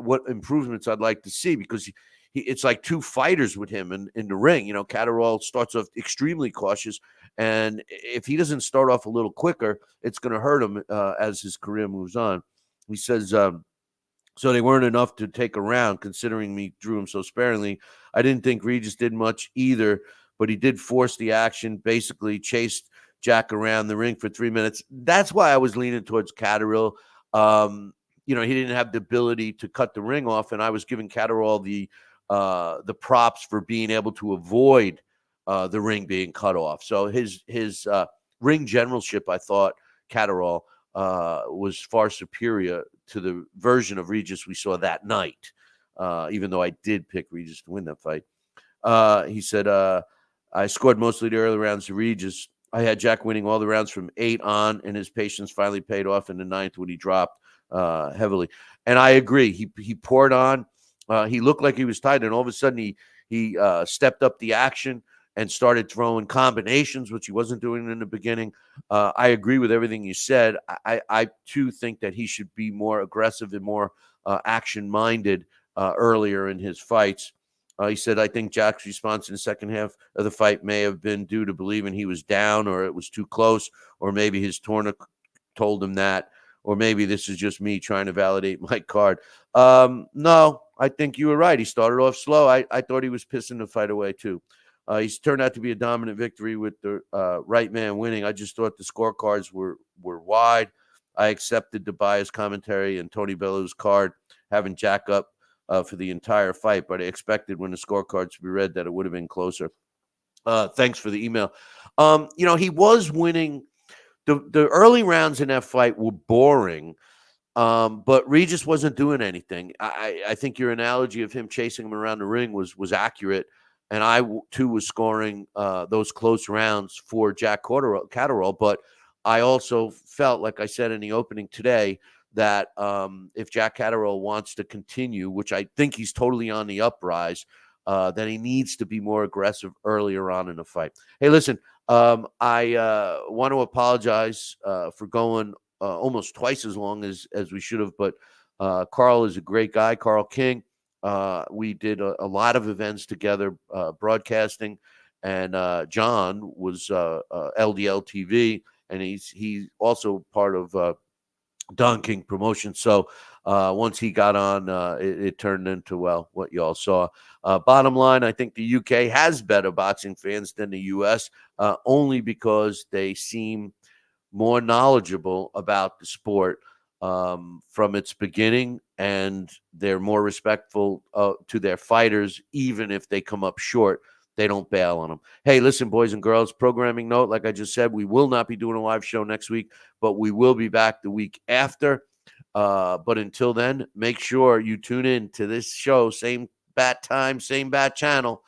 what improvements I'd like to see, because it's like two fighters with him in the ring. You know, Catterall starts off extremely cautious, and if he doesn't start off a little quicker, it's going to hurt him as his career moves on. He says, so they weren't enough to take a round, considering me drew him so sparingly. I didn't think Regis did much either, but he did force the action, basically chased Jack around the ring for 3 minutes. That's why I was leaning towards Catterall. You know, he didn't have the ability to cut the ring off, and I was giving Catterall the props for being able to avoid the ring being cut off. So his ring generalship, I thought Catterall was far superior to the version of Regis we saw that night, even though I did pick Regis to win that fight. He said, I scored mostly the early rounds to Regis. I had Jack winning all the rounds from 8 on, and his patience finally paid off in the 9th when he dropped heavily. And I agree. He poured on. He looked like he was tired, and all of a sudden he stepped up the action and started throwing combinations, which he wasn't doing in the beginning. I agree with everything you said. I too think that he should be more aggressive and more action-minded earlier in his fights. He said, I think Jack's response in the second half of the fight may have been due to believing he was down, or it was too close, or maybe his trainer told him that, or maybe this is just me trying to validate my card. No, I think you were right. He started off slow. I thought he was pissing the fight away too. He's turned out to be a dominant victory with the right man winning. I just thought the scorecards were wide. I accepted the biased commentary and Tony Bellu's card having Jack up for the entire fight, but I expected when the scorecards to be read that it would have been closer. Thanks for the email. You know, he was winning. The early rounds in that fight were boring, but Regis wasn't doing anything. I think your analogy of him chasing him around the ring was accurate, and I too was scoring those close rounds for Jack Catterall, but I also felt, like I said in the opening today, that if Jack Catterall wants to continue, which I think he's totally on the uprise, then he needs to be more aggressive earlier on in the fight. Hey, listen, I want to apologize for going almost twice as long as we should have, but Carl is a great guy, Carl King. We did a lot of events together, broadcasting, and John was LDL TV, and he's also part of Don King Promotion. So once he got on, it turned into, well, what you all saw. Bottom line, I think the UK has better boxing fans than the US, only because they seem more knowledgeable about the sport from its beginning, and they're more respectful to their fighters, even if they come up short. They don't bail on them. Hey, listen, boys and girls, programming note, like I just said, we will not be doing a live show next week, but we will be back the week after. But until then, make sure you tune in to this show, same bat time, same bat channel.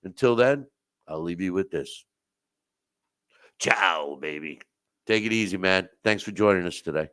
Until then, I'll leave you with this. Ciao, baby. Take it easy, man. Thanks for joining us today.